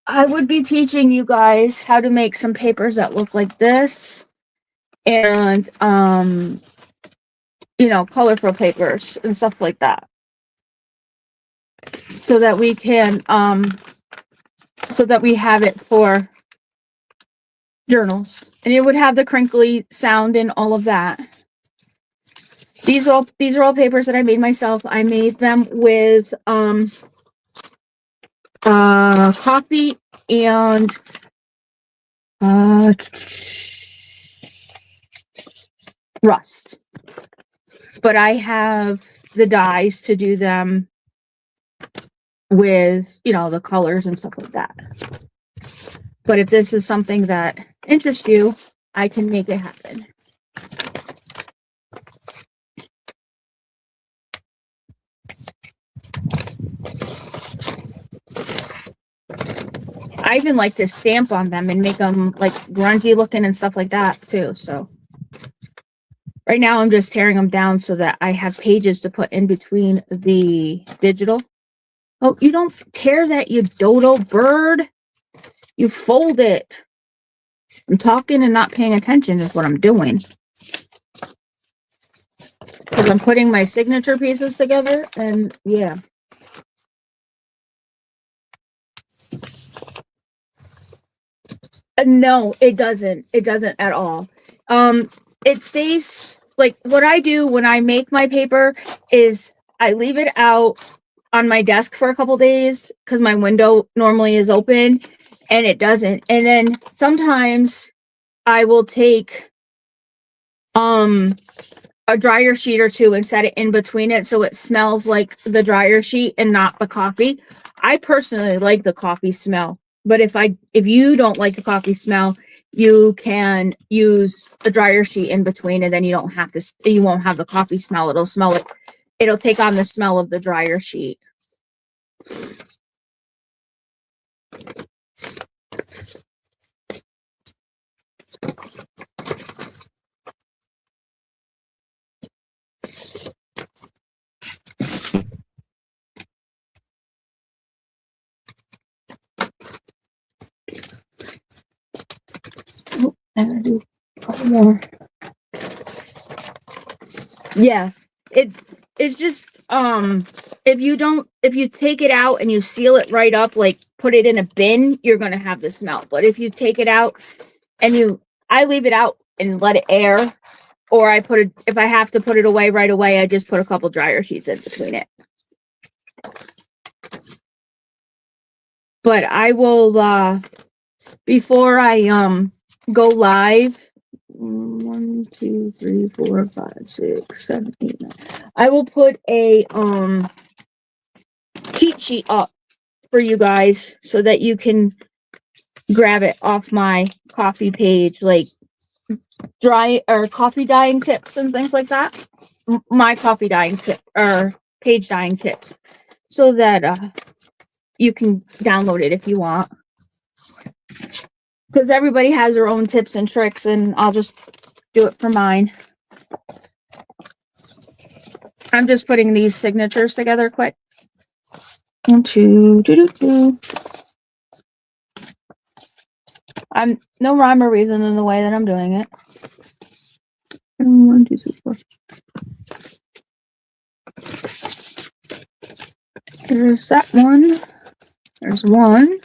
I would be teaching you guys how to make some papers that look like this, and colorful papers and stuff like that, so that we can so that we have it for journals, and it would have the crinkly sound and all of that. These are all papers that I made myself. I made them with coffee and rust. But I have the dies to do them with, you know, the colors and stuff like that. But if this is something that interests you, I can make it happen. I even like to stamp on them and make them like grungy looking and stuff like that too. So right now I'm just tearing them down so that I have pages to put in between the digital. Oh, you don't tear that, you dodo bird. You fold it. I'm talking and not paying attention is what I'm doing. Because I'm putting my signature pieces together, and yeah. No, it doesn't. It doesn't at all. It stays, like, what I do when I make my paper is I leave it out on my desk for a couple days because my window normally is open, and it doesn't. And then sometimes I will take a dryer sheet or two and set it in between it so it smells like the dryer sheet and not the coffee. I personally like the coffee smell, but if you don't like the coffee smell, you can use a dryer sheet in between, and then you won't have the coffee smell. It'll take on the smell of the dryer sheet. I'm gonna do a couple more. Yeah, it's just if you take it out and you seal it right up, like put it in a bin, you're gonna have the smell. But if you take it out and I leave it out and let it air, or if I have to put it away right away, I just put a couple dryer sheets in between it. But I will before I go live. 1, 2, 3, 4, 5, 6, 7, 8, 9. I will put a cheat sheet up for you guys so that you can grab it off my coffee page, like dry or coffee dyeing tips and things like that. My coffee dyeing tip or page dyeing tips, so that you can download it if you want. Because everybody has their own tips and tricks, and I'll just do it for mine. I'm just putting these signatures together quick. 1, 2, 2. I'm no rhyme or reason in the way that I'm doing it. 1, 2, 3, 4. There's that one. There's one.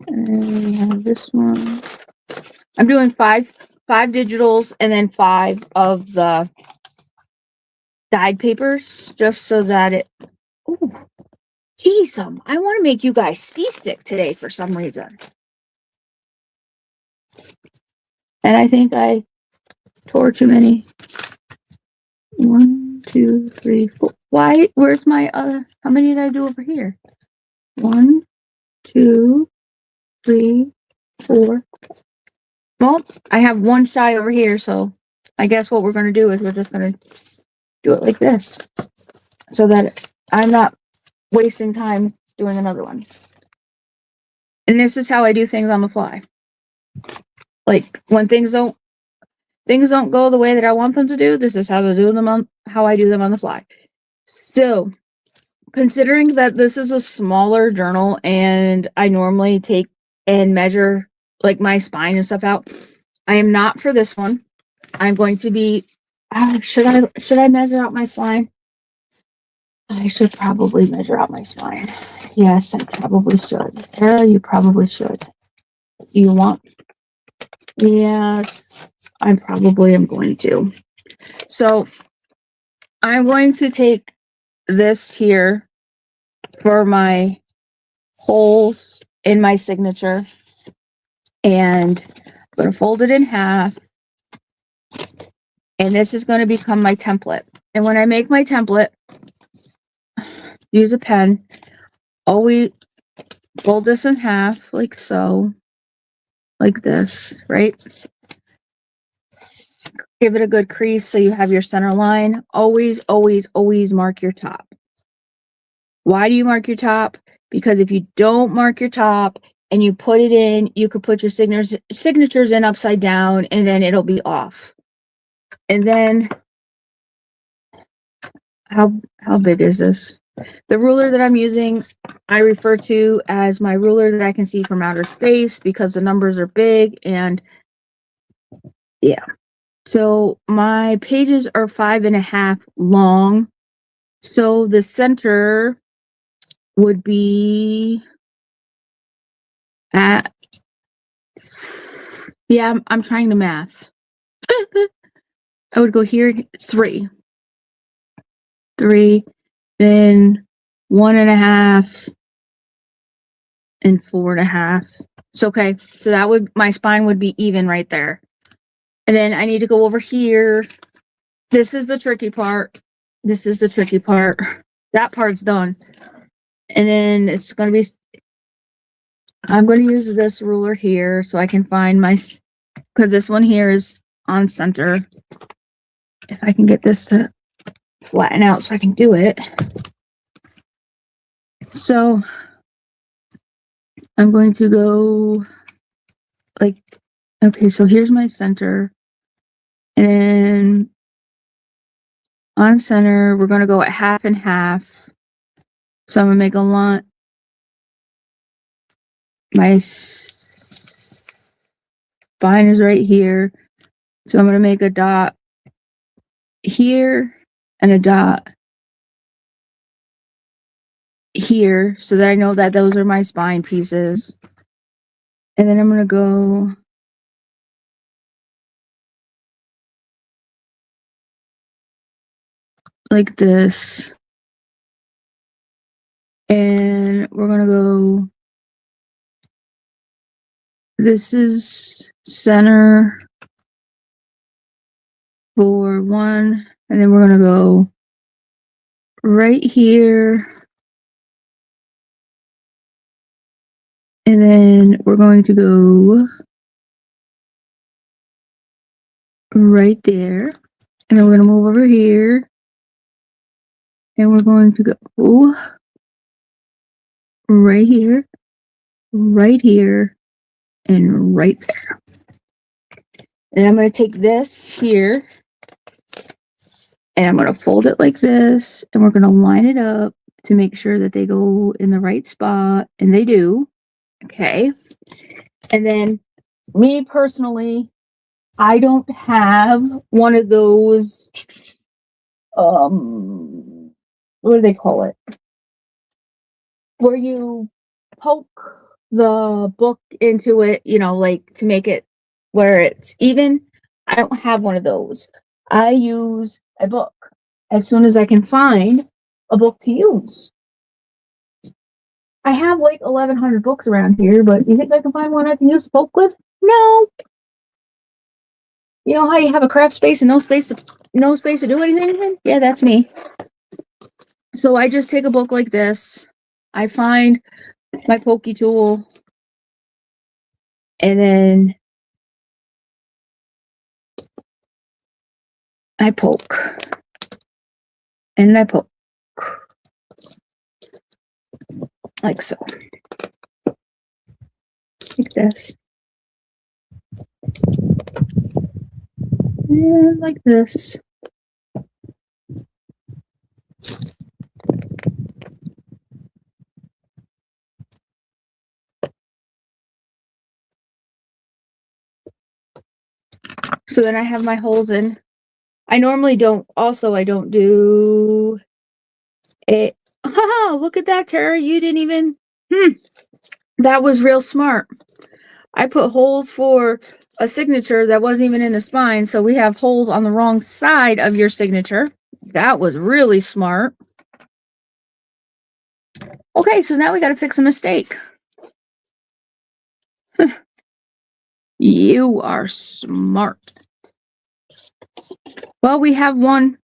And we have this one. I'm doing five digitals and then 5 of the dyed papers, just so that it. Ooh, geez, I want to make you guys seasick today for some reason. And I think I tore too many. 1, 2, 3, 4. Why? Where's my other? How many did I do over here? 1, 2, 3, 4. Well, I have one shy over here, so I guess what we're going to do is we're just going to do it like this, so that I'm not wasting time doing another one. And this is how I do things on the fly. Like when things don't go the way that I want them to do, this is how I do them on the fly. So, considering that this is a smaller journal and I normally take and measure like my spine and stuff out, I am not for this one. I'm going to be should I measure out my spine? I should probably measure out my spine. Yes, I probably should. Sarah, you probably should. Do you want? Yes, I probably am going to. So I'm going to take this here for my holes in my signature, and I'm going to fold it in half, and this is going to become my template. And when I make my template, use a pen, always fold this in half like so, like this, right? Give it a good crease so you have your center line. Always, always, always mark your top. Why do you mark your top? Because if you don't mark your top and you put it in, you could put your signatures in upside down and then it'll be off. And then how big is this? The ruler that I'm using, I refer to as my ruler that I can see from outer space because the numbers are big and yeah. So my pages are 5.5 long. So the center would be at, yeah, I'm trying to math. I would go here, 3, then 1.5 and 4.5. So, okay. So that would, my spine would be even right there. And then I need to go over here. This is the tricky part. This is the tricky part. That part's done. And then it's going to be, I'm going to use this ruler here so I can find my, because this one here is on center. If I can get this to flatten out so I can do it. So I'm going to go like, okay, so here's my center. And on center, we're going to go at 1/2 and 1/2. So I'm going to make a line. My spine is right here. So I'm going to make a dot here and a dot here so that I know that those are my spine pieces. And then I'm going to go like this. And we're going to go, this is center for 1. And then we're going to go right here. And then we're going to go right there. And then we're going to move over here. And we're going to go right here, and right there. And I'm going to take this here and I'm going to fold it like this. And we're going to line it up to make sure that they go in the right spot. And they do. Okay. And then me personally, I don't have one of those, what do they call it? Where you poke the book into it, you know, like to make it where it's even. I don't have one of those. I use a book as soon as I can find a book to use. I have like 1,100 books around here, but you think I can find one I can use a book with? No. You know how you have a craft space and no space to do anything in? Yeah, that's me. So I just take a book like this. I find my pokey tool, and then I poke, and I poke, like so, like this, and like this. So then I have my holes in. I normally don't, also I don't do it. Haha, look at that, Tara. You didn't even, that was real smart. I put holes for a signature that wasn't even in the spine. So we have holes on the wrong side of your signature. That was really smart. Okay, so now we got to fix a mistake. You are smart. Well, we have one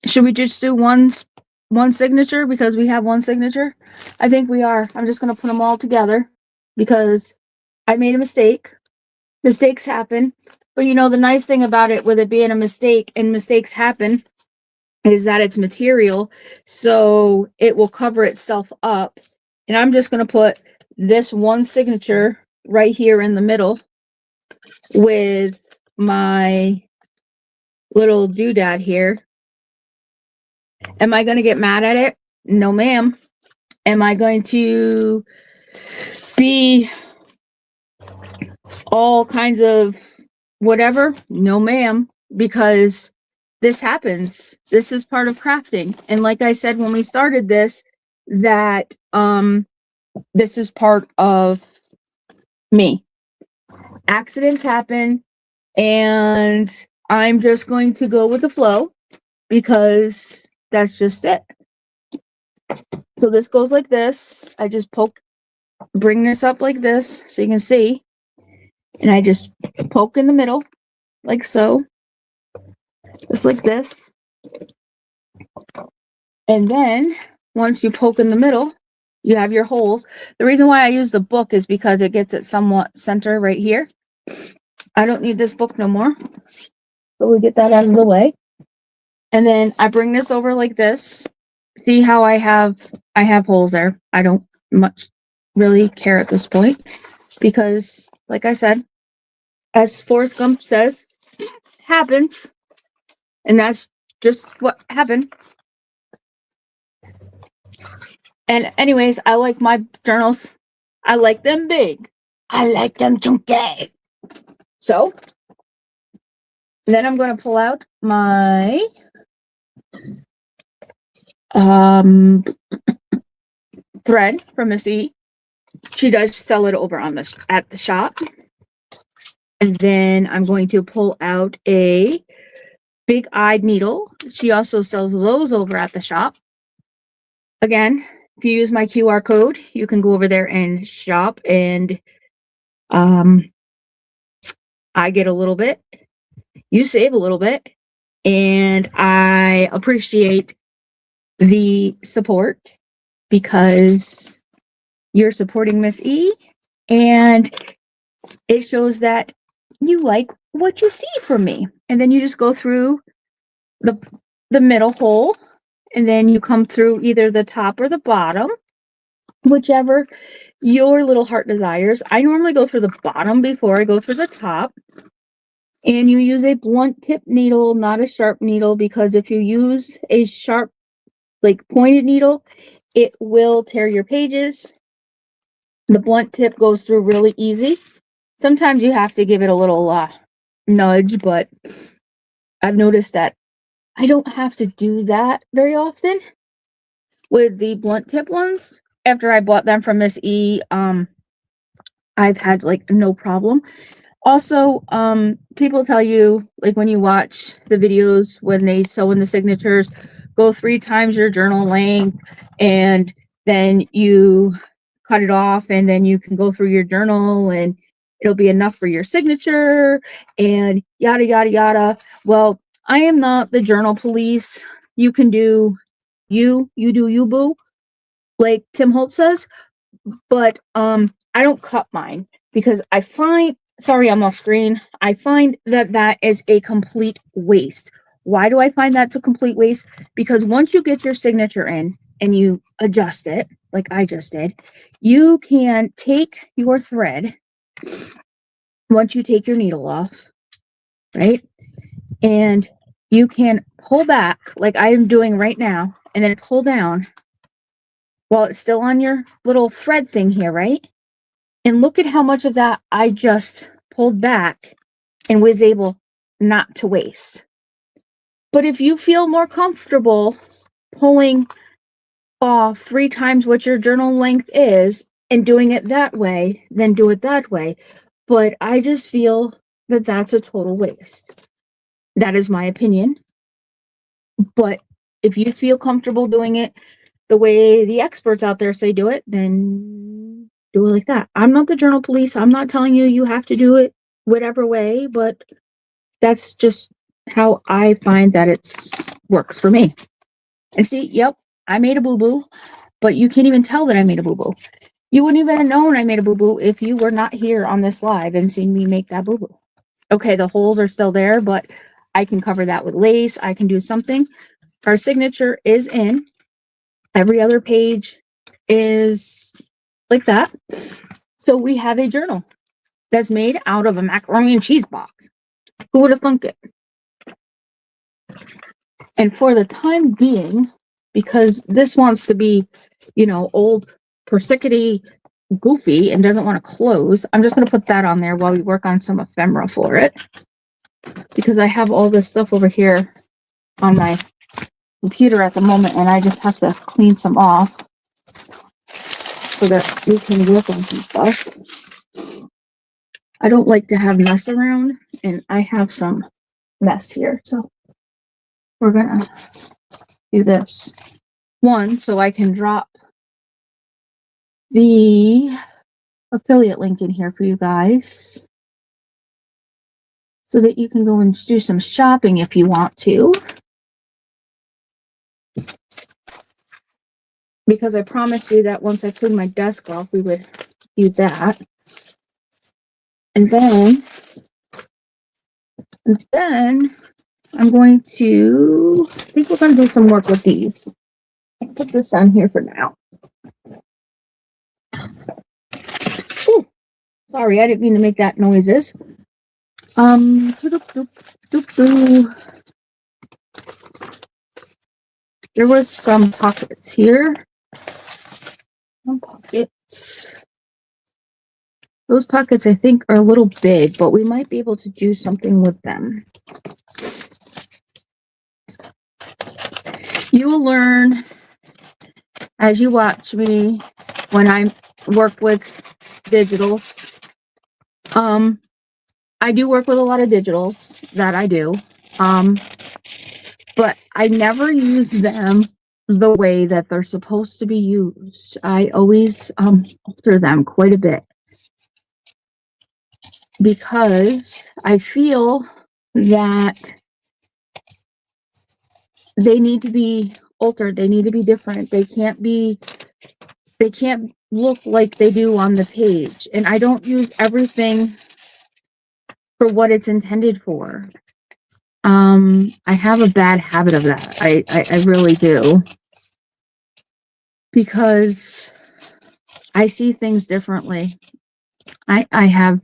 Should we just do one signature because we have one signature? I think we are. I'm just going to put them all together because I made a mistake. Mistakes happen. But you know, the nice thing about it with it being a mistake and mistakes happen is that it's material. So it will cover itself up. And I'm just going to put this one signature right here in the middle with my little doodad here. Am I going to get mad at it? No, ma'am. Am I going to be all kinds of whatever? No, ma'am, because this happens. This is part of crafting. And like I said when we started this, that this is part of me. Accidents happen, and I'm just going to go with the flow because that's just it. So this goes like this. I just bring this up like this so you can see. And I just poke in the middle like so. Just like this. And then once you poke in the middle, you have your holes. The reason why I use the book is because it gets it somewhat center right here. I don't need this book no more. So we get that out of the way. And then I bring this over like this. See how I have holes there. I don't much really care at this point because, like I said, as Forrest Gump says, happens. And that's just what happened. And anyways, I like my journals. I like them big. I like them chunky. So then I'm going to pull out my thread from Miss E. She does sell it over on at the shop. And then I'm going to pull out a big-eyed needle. She also sells those over at the shop. Again, if you use my QR code, you can go over there and shop, and I get a little bit, you save a little bit, and I appreciate the support because you're supporting Miss E, and it shows that you like what you see from me. And then you just go through the middle hole, and then you come through either the top or the bottom, whichever your little heart desires. I normally go through the bottom before I go through the top. And you use a blunt tip needle, not a sharp needle, because if you use a sharp, like pointed needle, it will tear your pages. The blunt tip goes through really easy. Sometimes you have to give it a little nudge, but I've noticed that I don't have to do that very often with the blunt tip ones. After I bought them from Miss E, I've had like no problem. Also, people tell you, like when you watch the videos when they sew in the signatures, go 3 times your journal length, and then you cut it off, and then you can go through your journal and it'll be enough for your signature, and yada, yada, yada. Well, I am not the journal police. You can do you do you, boo, like Tim Holtz says. But I don't cut mine because I find, sorry, I'm off screen. I find that is a complete waste. Why do I find that's a complete waste? Because once you get your signature in and you adjust it, like I just did, you can take your thread once you take your needle off, right? And you can pull back like I am doing right now, and then pull down while it's still on your little thread thing here, right? And look at how much of that I just pulled back and was able not to waste. But if you feel more comfortable pulling off 3 times what your journal length is and doing it that way, then do it that way. But I just feel that that's a total waste. That is my opinion. But if you feel comfortable doing it the way the experts out there say do it, then do it like that. I'm not the journal police. I'm not telling you you have to do it whatever way, but that's just how I find that it's works for me. And see, yep, I made a boo-boo, but you can't even tell that I made a boo-boo. You wouldn't even have known I made a boo-boo if you were not here on this live and seeing me make that boo-boo. Okay, the holes are still there, but I can cover that with lace. I can do something. Our signature is in. Every other page is like that. So we have a journal that's made out of a macaroni and cheese box. Who would have thunk it? And for the time being, because this wants to be, you know, old, persnickety, goofy, and doesn't want to close, I'm just going to put that on there while we work on some ephemera for it. Because I have all this stuff over here on my computer at the moment, and I just have to clean some off so that we can work on some stuff. I don't like to have mess around, and I have some mess here, so we're gonna do this one so I can drop the affiliate link in here for you guys so that you can go and do some shopping if you want to. Because I promised you that once I clean my desk off, we would do that. And then I'm going to, I think we're going to do some work with these. I'll put this on here for now. Ooh, sorry, I didn't mean to make that noises. There was some pockets here. Some pockets. Those pockets, I think, are a little big, but we might be able to do something with them. You will learn as you watch me when I work with digitals. I do work with a lot of digitals, that I do. But I never use them the way that they're supposed to be used. I always alter them quite a bit because I feel that they need to be altered. They need to be different. They can't look like they do on the page. And I don't use everything for what it's intended for. I have a bad habit of that. I really do. Because I see things differently. I have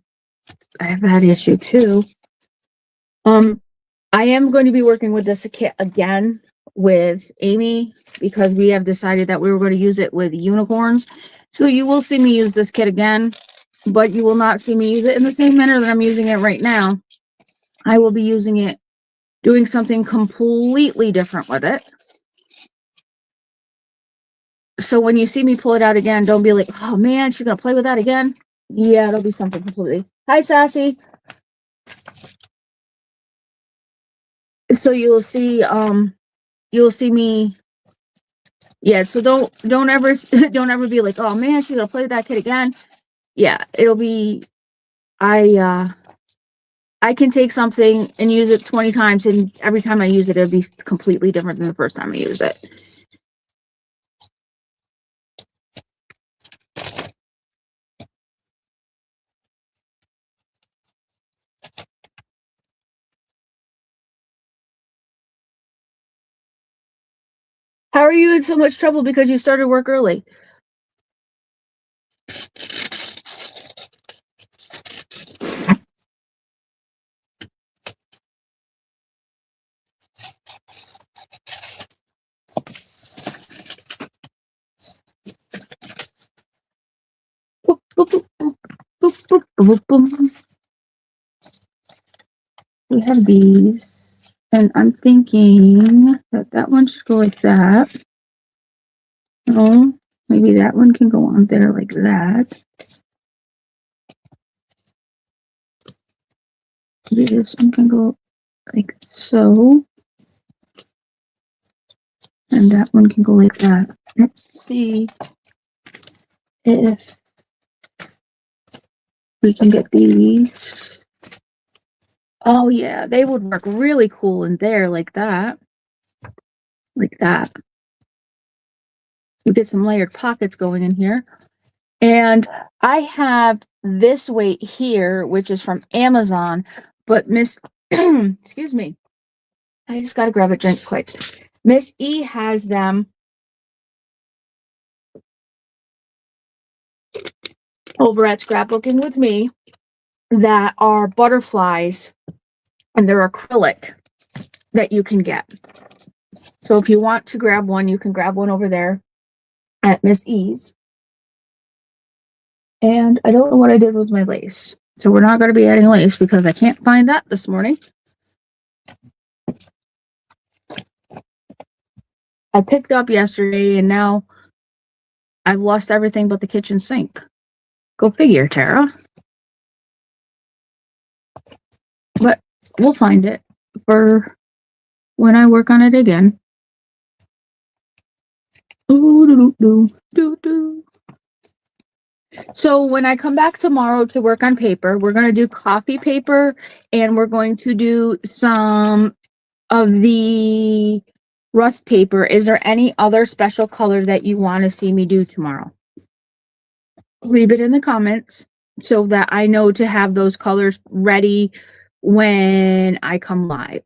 that issue too. I am going to be working with this kit again with Amy because we have decided that we were going to use it with unicorns. So you will see me use this kit again, but you will not see me use it in the same manner that I'm using it right now. I will be using it, doing something completely different with it. So when you see me pull it out again, don't be like, oh man, she's going to play with that again. Yeah, it'll be something completely. Hi, Sassy. So you'll see me. Yeah, so don't ever don't ever be like, oh man, she's gonna play with that kid again. Yeah, it'll be I can take something and use it 20 times, and every time I use it, it'll be completely different than the first time I use it. How are you in so much trouble because you started work early? Boop, boop, boop, boop, boop, boop, boop. We have these, and I'm thinking that one should go like that. Oh, maybe that one can go on there like that. Maybe this one can go like so. And that one can go like that. Let's see if we can get these. Oh yeah, they would work really cool in there like that. like that. You get some layered pockets going in here. And I have this weight here, which is from Amazon, but Miss, excuse me, I just got to grab a drink quick. Miss E has them over at Scrapbooking with me that are butterflies, and they're acrylic that you can get. So if you want to grab one, you can grab one over there at Miss E's. And I don't know what I did with my lace. So we're not going to be adding lace because I can't find that this morning. I picked up yesterday and now I've lost everything but the kitchen sink. Go figure, Tara. But we'll find it for when I work on it again. So when I come back tomorrow to work on paper, we're going to do coffee paper and we're going to do some of the rust paper. Is there any other special color that you want to see me do tomorrow? Leave it in the comments so that I know to have those colors ready when I come live.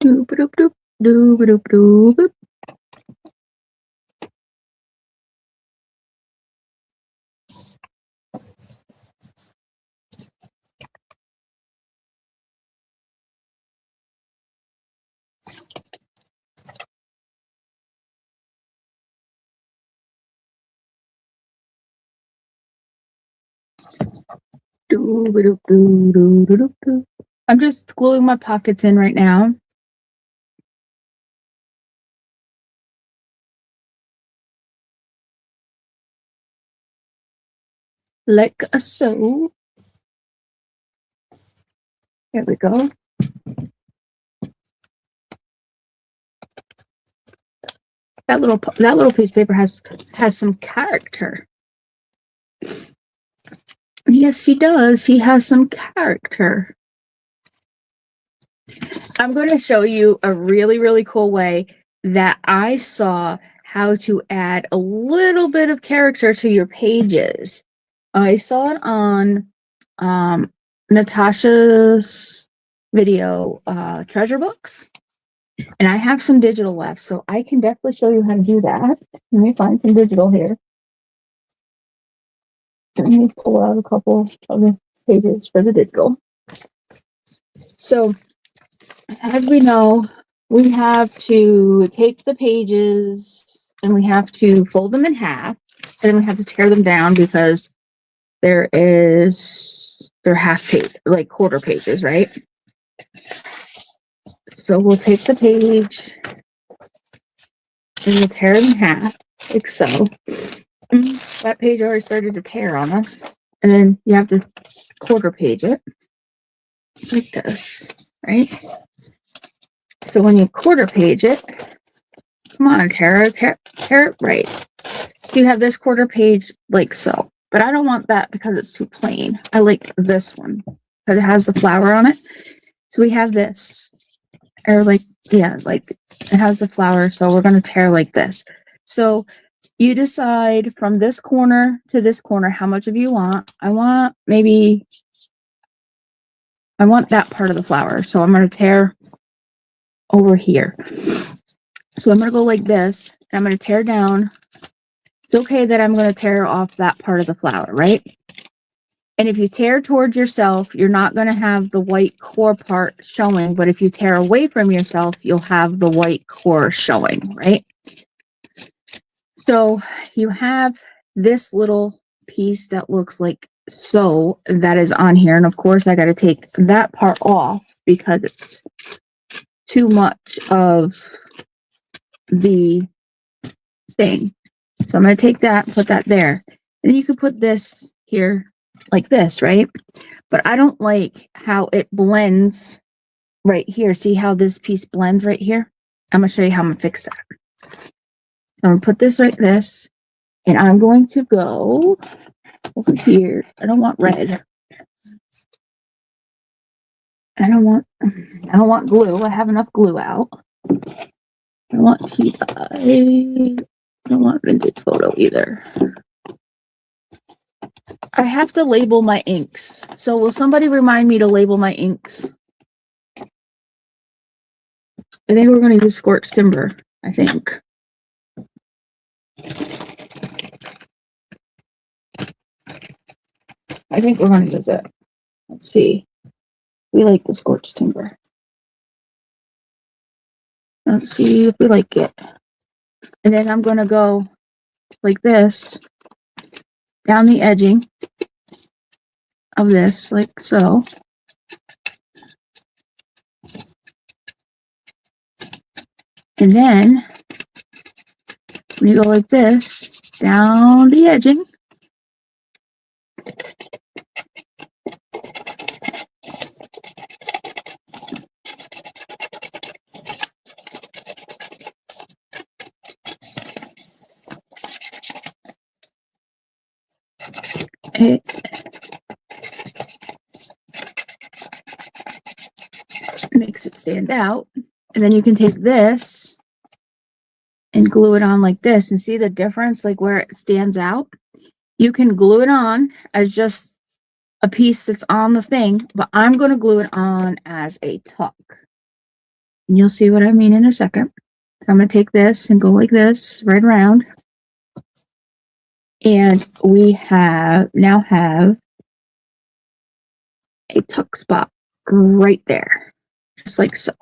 Doop doop doop doop doop doop. I'm just gluing my pockets in right now. Like so. There we go. That little piece of paper has some character. Yes, he does. He has some character. I'm going to show you a really, really cool way that I saw how to add a little bit of character to your pages. I saw it on Natasha's video, Treasure Books. And I have some digital left, so I can definitely show you how to do that. Let me find some digital here. Let me pull out a couple of the pages for the digital. So, as we know, we have to take the pages and we have to fold them in half, and then we have to tear them down because they're half page, like quarter pages, right? So we'll take the page and we'll tear it in half, like so. That page already started to tear on us. And then you have to quarter page it like this, right? So when you quarter page it, come on, Tara, tear it right. So you have this quarter page like so. But I don't want that because it's too plain. I like this one because it has the flower on it. So we have this. Or like, yeah, like it has the flower. So we're going to tear like this. So you decide from this corner to this corner how much of you want. I want that part of the flower. So I'm going to tear over here. So I'm going to go like this. And I'm going to tear down. It's okay that I'm going to tear off that part of the flower, right? And if you tear towards yourself, you're not going to have the white core part showing. But if you tear away from yourself, you'll have the white core showing, right? So you have this little piece that looks like so that is on here. And of course, I got to take that part off because it's too much of the thing. So I'm going to take that and put that there. And you could put this here like this, right? But I don't like how it blends right here. See how this piece blends right here? I'm going to show you how I'm going to fix that. I'm going to put this like this, and I'm going to go over here. I don't want red. I don't want glue. I have enough glue out. I don't want tea dye. I don't want vintage photo either. I have to label my inks. So will somebody remind me to label my inks? I think we're going to use scorched timber. I think. We're going to use it. Let's see. We like the scorched timber. Let's see if we like it. And then I'm going to go like this down the edging of this, like so. And then we go like this down the edging. It makes it stand out. And then you can take this and glue it on like this and see the difference, like where it stands out. You can glue it on as just a piece that's on the thing, but I'm going to glue it on as a tuck. And you'll see what I mean in a second. So I'm going to take this and go like this right around. And we now have a tuck spot right there, just like so.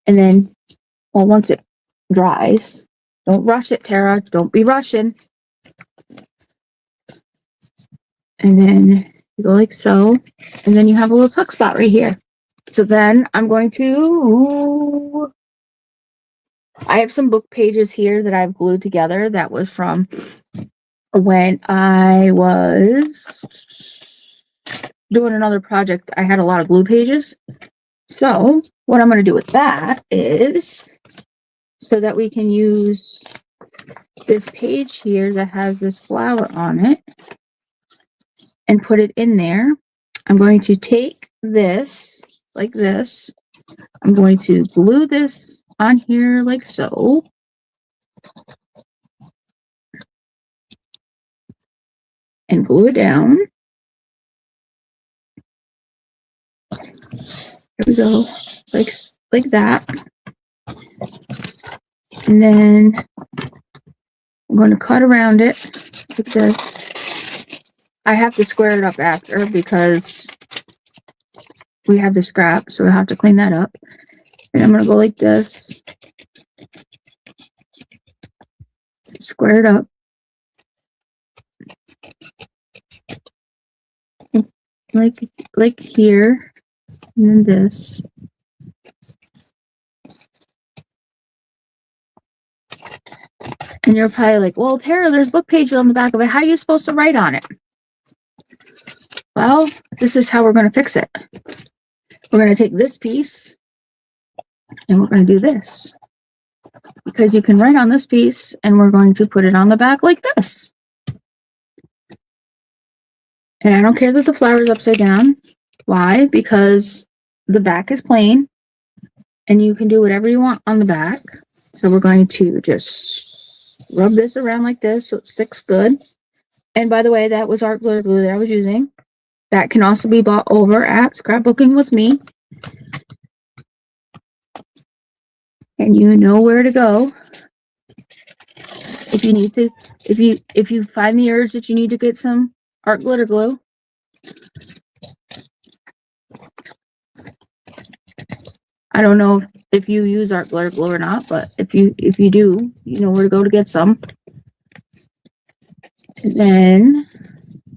And then, well, once it dries, don't rush it, Tara. Don't be rushing. And then you go like so. And then you have a little tuck spot right here. So then I'm going to, I have some book pages here that I've glued together. That was from when I was doing another project. I had a lot of glue pages. So what I'm going to do with that is, so that we can use this page here that has this flower on it and put it in there, I'm going to take this like this. I'm going to glue this on here like so. And glue it down. There we go, like that. And then I'm going to cut around it like this. I have to square it up after because we have the scrap, so I have to clean that up. And I'm going to go like this. Square it up. Like here. And then this. And you're probably like, well, Tara, there's book pages on the back of it. How are you supposed to write on it? Well, this is how we're going to fix it. We're going to take this piece and we're going to do this. Because you can write on this piece and we're going to put it on the back like this. And I don't care that the flower is upside down. Why? Because the back is plain and you can do whatever you want on the back. So we're going to just rub this around like this so it sticks good. And by the way, that was art glitter glue that I was using. That can also be bought over at Scrapbooking with me. And you know where to go if you need to, if you find the urge that you need to get some art glitter glue. I don't know if you use art glitter glue or not, but if you do, you know where to go to get some. And then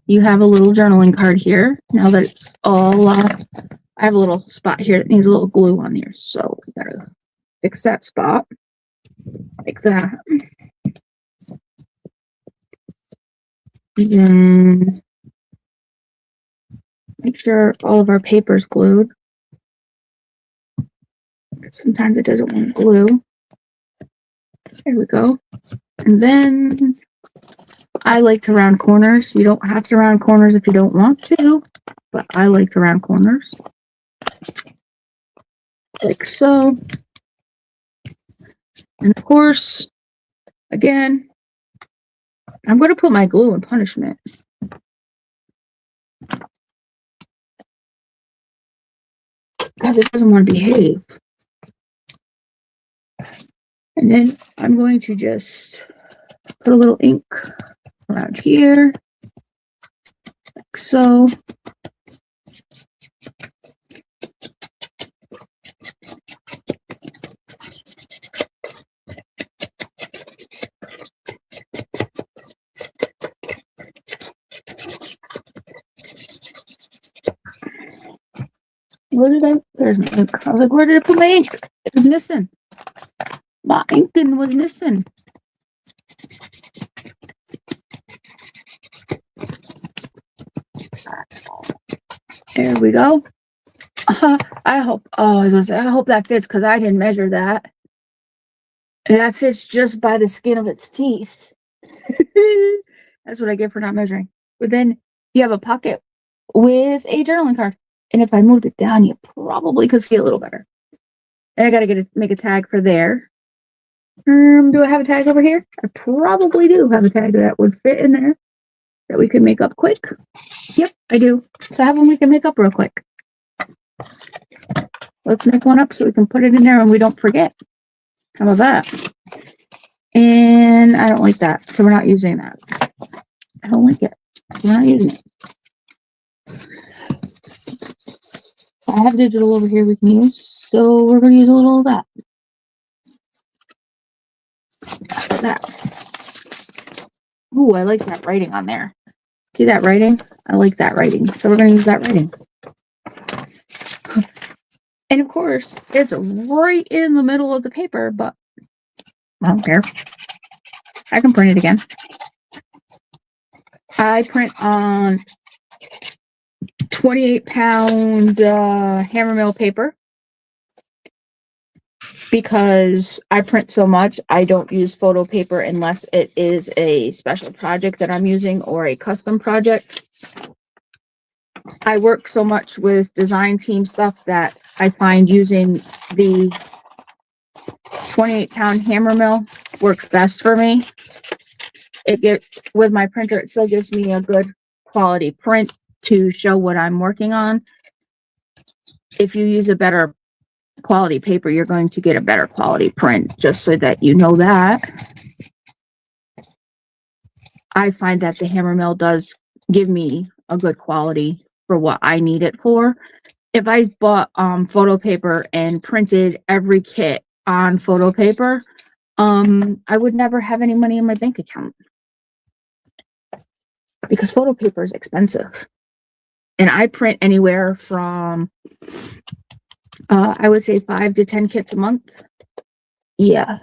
you have a little journaling card here. Now that it's all I have a little spot here that needs a little glue on here, so we gotta fix that spot like that. Then make sure all of our paper's glued. Sometimes it doesn't want to glue. There we go. And then I like to round corners. You don't have to round corners if you don't want to, but I like to round corners. Like so. And of course, again, I'm going to put my glue in punishment. Because it doesn't want to behave. And then I'm going to just put a little ink around here. Like so. Where did I? There's my ink. I was like, where did I put my ink? It was missing. My ink was missing. There we go. I hope. Oh, I was gonna say, I hope that fits because I didn't measure that. And that fits just by the skin of its teeth. That's what I get for not measuring. But then you have a pocket with a journaling card. And if I moved it down, you probably could see a little better. And I gotta make a tag for there. Do I have a tag over here? I probably do have a tag that would fit in there that we can make up quick. Yep, I do. So I have one we can make up real quick. Let's make one up so we can put it in there and we don't forget. How about that? And I don't like that, so we're not using that. I don't like it. We're not using it. I have digital over here we can use, so we're going to use a little of that. That. Ooh, I like that writing on there. See that writing? I like that writing, so we're going to use that writing. And of course, it's right in the middle of the paper, but I don't care. I can print it again. I print on 28-pound hammer mill paper because I print so much. I don't use photo paper unless it is a special project that I'm using or a custom project. I work so much with design team stuff that I find using the 28-pound hammer mill works best for me. With my printer, it still gives me a good quality print to show what I'm working on. If you use a better quality paper, you're going to get a better quality print, just so that you know that. I find that the hammer mill does give me a good quality for what I need it for. If I bought photo paper and printed every kit on photo paper, I would never have any money in my bank account because photo paper is expensive. And I print anywhere from I would say 5 to 10 kits a month. Yeah.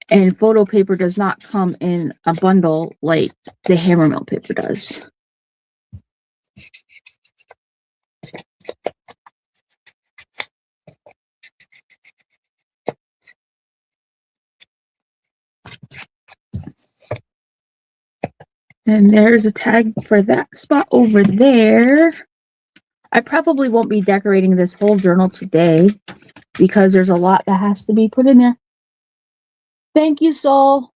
And photo paper does not come in a bundle like the hammer mill paper does. And there's a tag for that spot over there. I probably won't be decorating this whole journal today because there's a lot that has to be put in there. Thank you, Soul.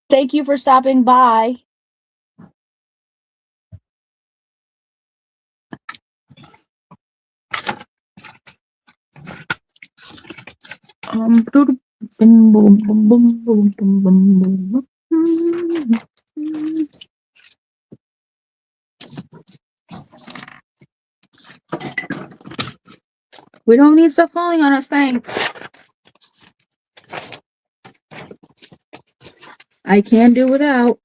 Thank you for stopping by. We don't need stuff falling on us, thanks. I can do without.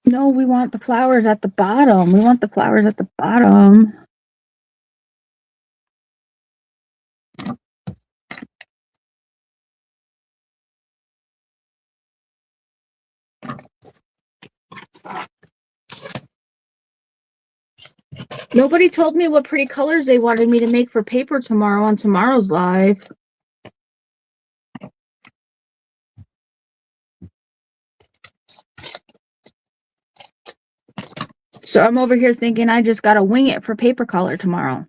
No, we want the flowers at the bottom. We want the flowers at the bottom. Nobody told me what pretty colors they wanted me to make for paper tomorrow on tomorrow's live. So I'm over here thinking I just gotta wing it for paper color tomorrow.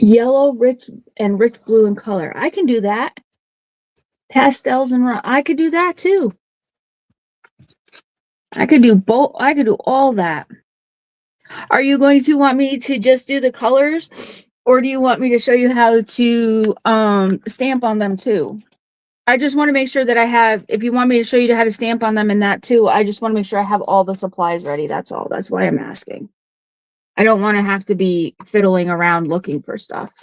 Yellow, rich blue in color. I can do that. Pastels and I could do that too. I could do both. I could do all that. Are you going to want me to just do the colors, or do you want me to show you how to stamp on them too? I just want to make sure that I have, if you want me to show you how to stamp on them and that too, I just want to make sure I have all the supplies ready. That's all. That's why I'm asking. I don't want to have to be fiddling around looking for stuff.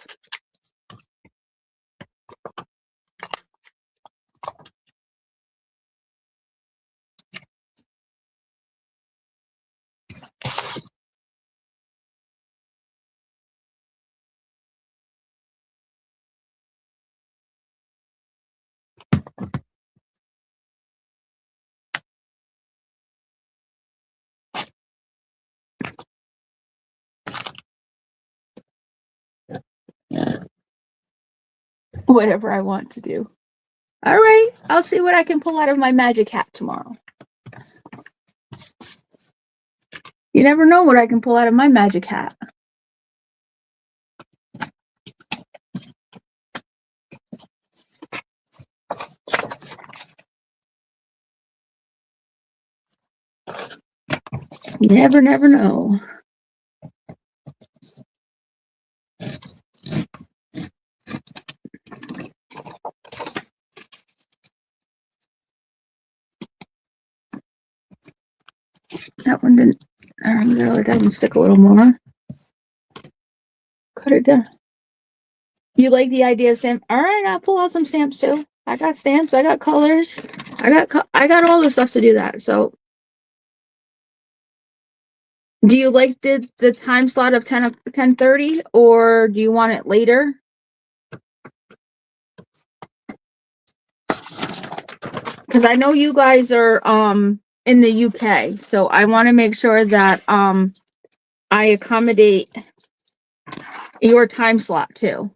Whatever I want to do. All right. I'll see what I can pull out of my magic hat tomorrow. You never know what I can pull out of my magic hat. Never know. That one didn't. I'm gonna let that one stick a little more. Cut it down. You like the idea of stamp? All right, I'll pull out some stamps too. I got stamps. I got colors. I got all the stuff to do that. So, do you like the time slot of 10:30, or do you want it later? Because I know you guys are in the UK, so I want to make sure that I accommodate your time slot too.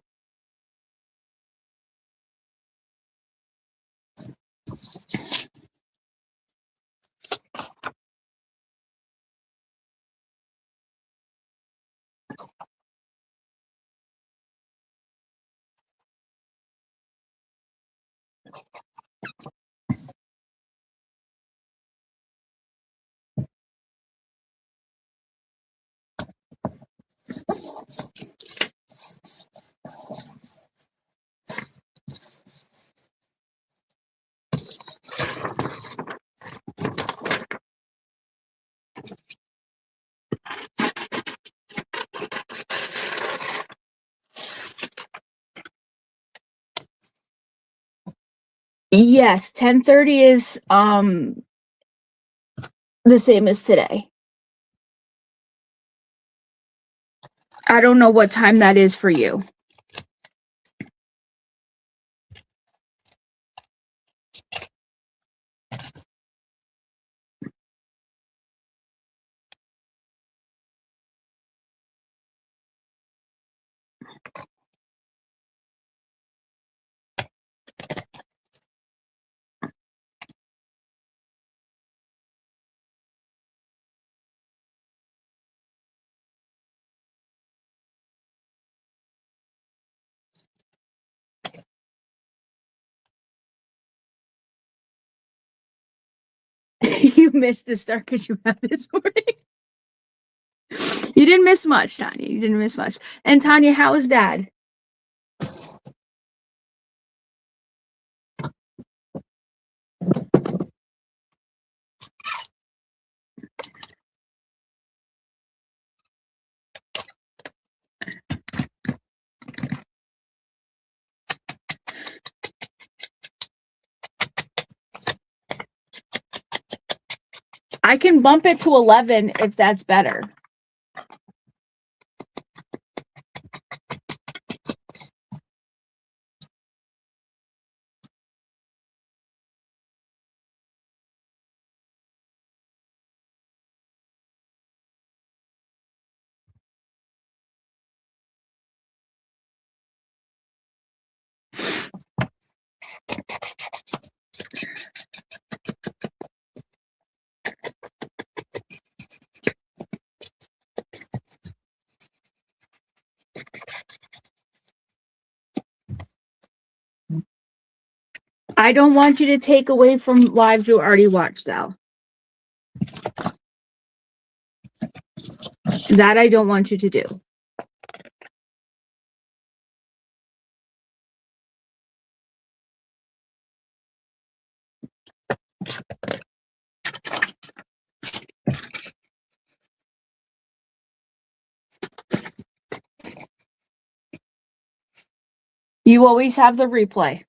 Yes, 10:30 is the same as today. I don't know what time that is for you. you missed the start because you had this morning. You didn't miss much, Tanya. You didn't miss much. And Tanya, how is Dad? I can bump it to 11 if that's better. I don't want you to take away from lives you already watched, Al. That I don't want you to do. You always have the replay.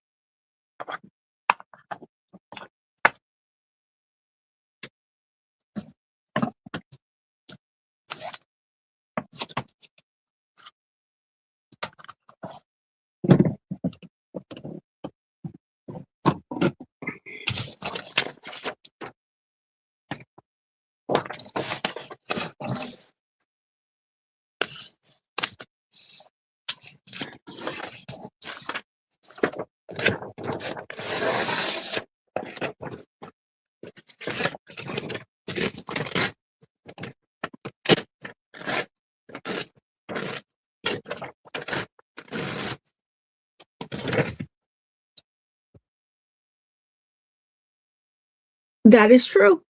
That is true.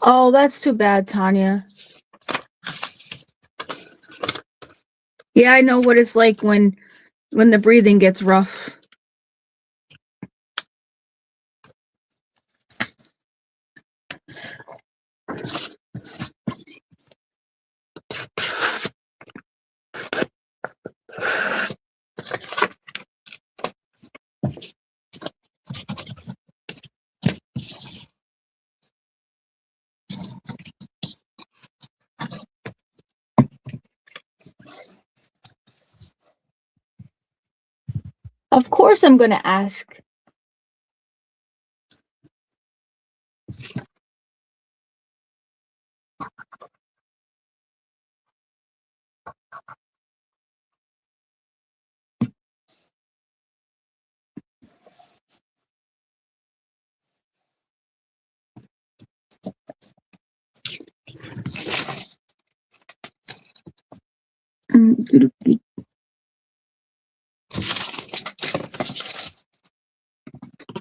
Oh, that's too bad, Tanya. Yeah, I know what it's like when the breathing gets rough. Of course I'm going to ask.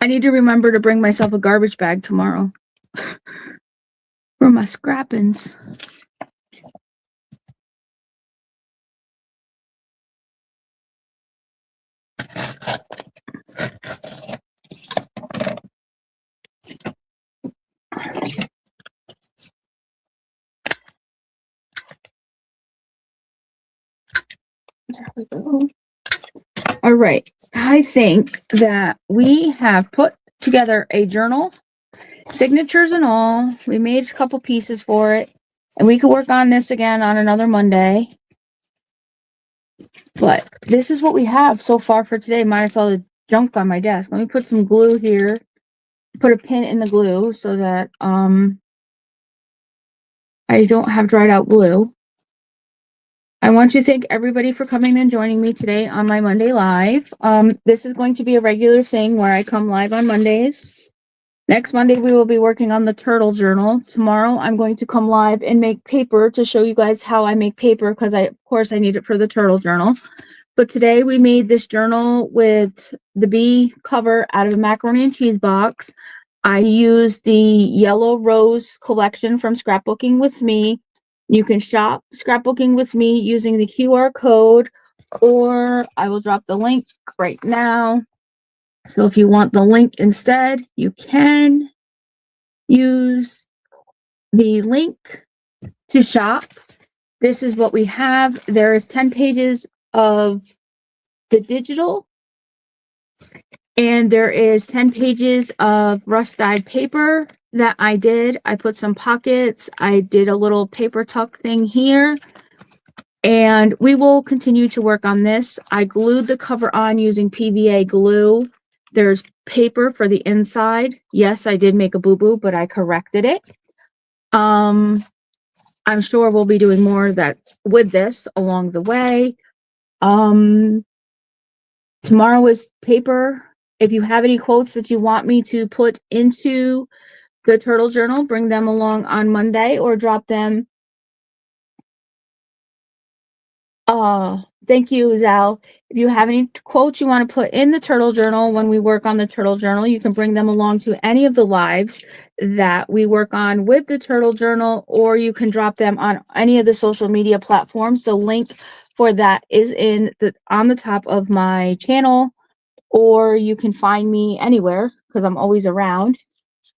I need to remember to bring myself a garbage bag tomorrow for my scrappings. There we go. All right. I think that we have put together a journal, signatures and all. We made a couple pieces for it, and we could work on this again on another Monday. But this is what we have so far for today, minus all the junk on my desk. Let me put some glue here. Put a pin in the glue so that I don't have dried out glue. I want to thank everybody for coming and joining me today on my Monday Live. This is going to be a regular thing where I come live on Mondays. Next Monday, we will be working on the turtle journal. Tomorrow, I'm going to come live and make paper to show you guys how I make paper because of course, I need it for the turtle journal. But today, we made this journal with the bee cover out of a macaroni and cheese box. I used the Yellow Rose collection from Scrapbooking with Me. You can shop Scrapbooking with Me using the QR code, or I will drop the link right now. So if you want the link instead, you can use the link to shop. This is what we have. There is 10 pages of the digital, and there is 10 pages of rust-dyed paper that I did. I put some pockets. I did a little paper tuck thing here. And we will continue to work on this. I glued the cover on using PVA glue. There's paper for the inside. Yes, I did make a boo-boo, but I corrected it. I'm sure we'll be doing more of that with this along the way. Tomorrow is paper. If you have any quotes that you want me to put into the turtle journal, bring them along on Monday or drop them. Thank you, Zal. If you have any quotes you want to put in the turtle journal when we work on the turtle journal, you can bring them along to any of the lives that we work on with the turtle journal, or you can drop them on any of the social media platforms. The link for that is on the top of my channel, or you can find me anywhere because I'm always around.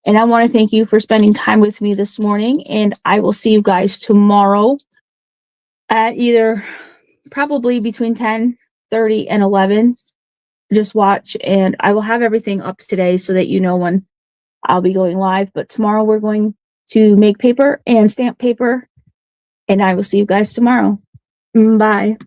And I want to thank you for spending time with me this morning, and I will see you guys tomorrow at either probably between 10:30 and 11. Just watch, and I will have everything up today so that you know when I'll be going live. But tomorrow we're going to make paper and stamp paper, and I will see you guys tomorrow. Bye.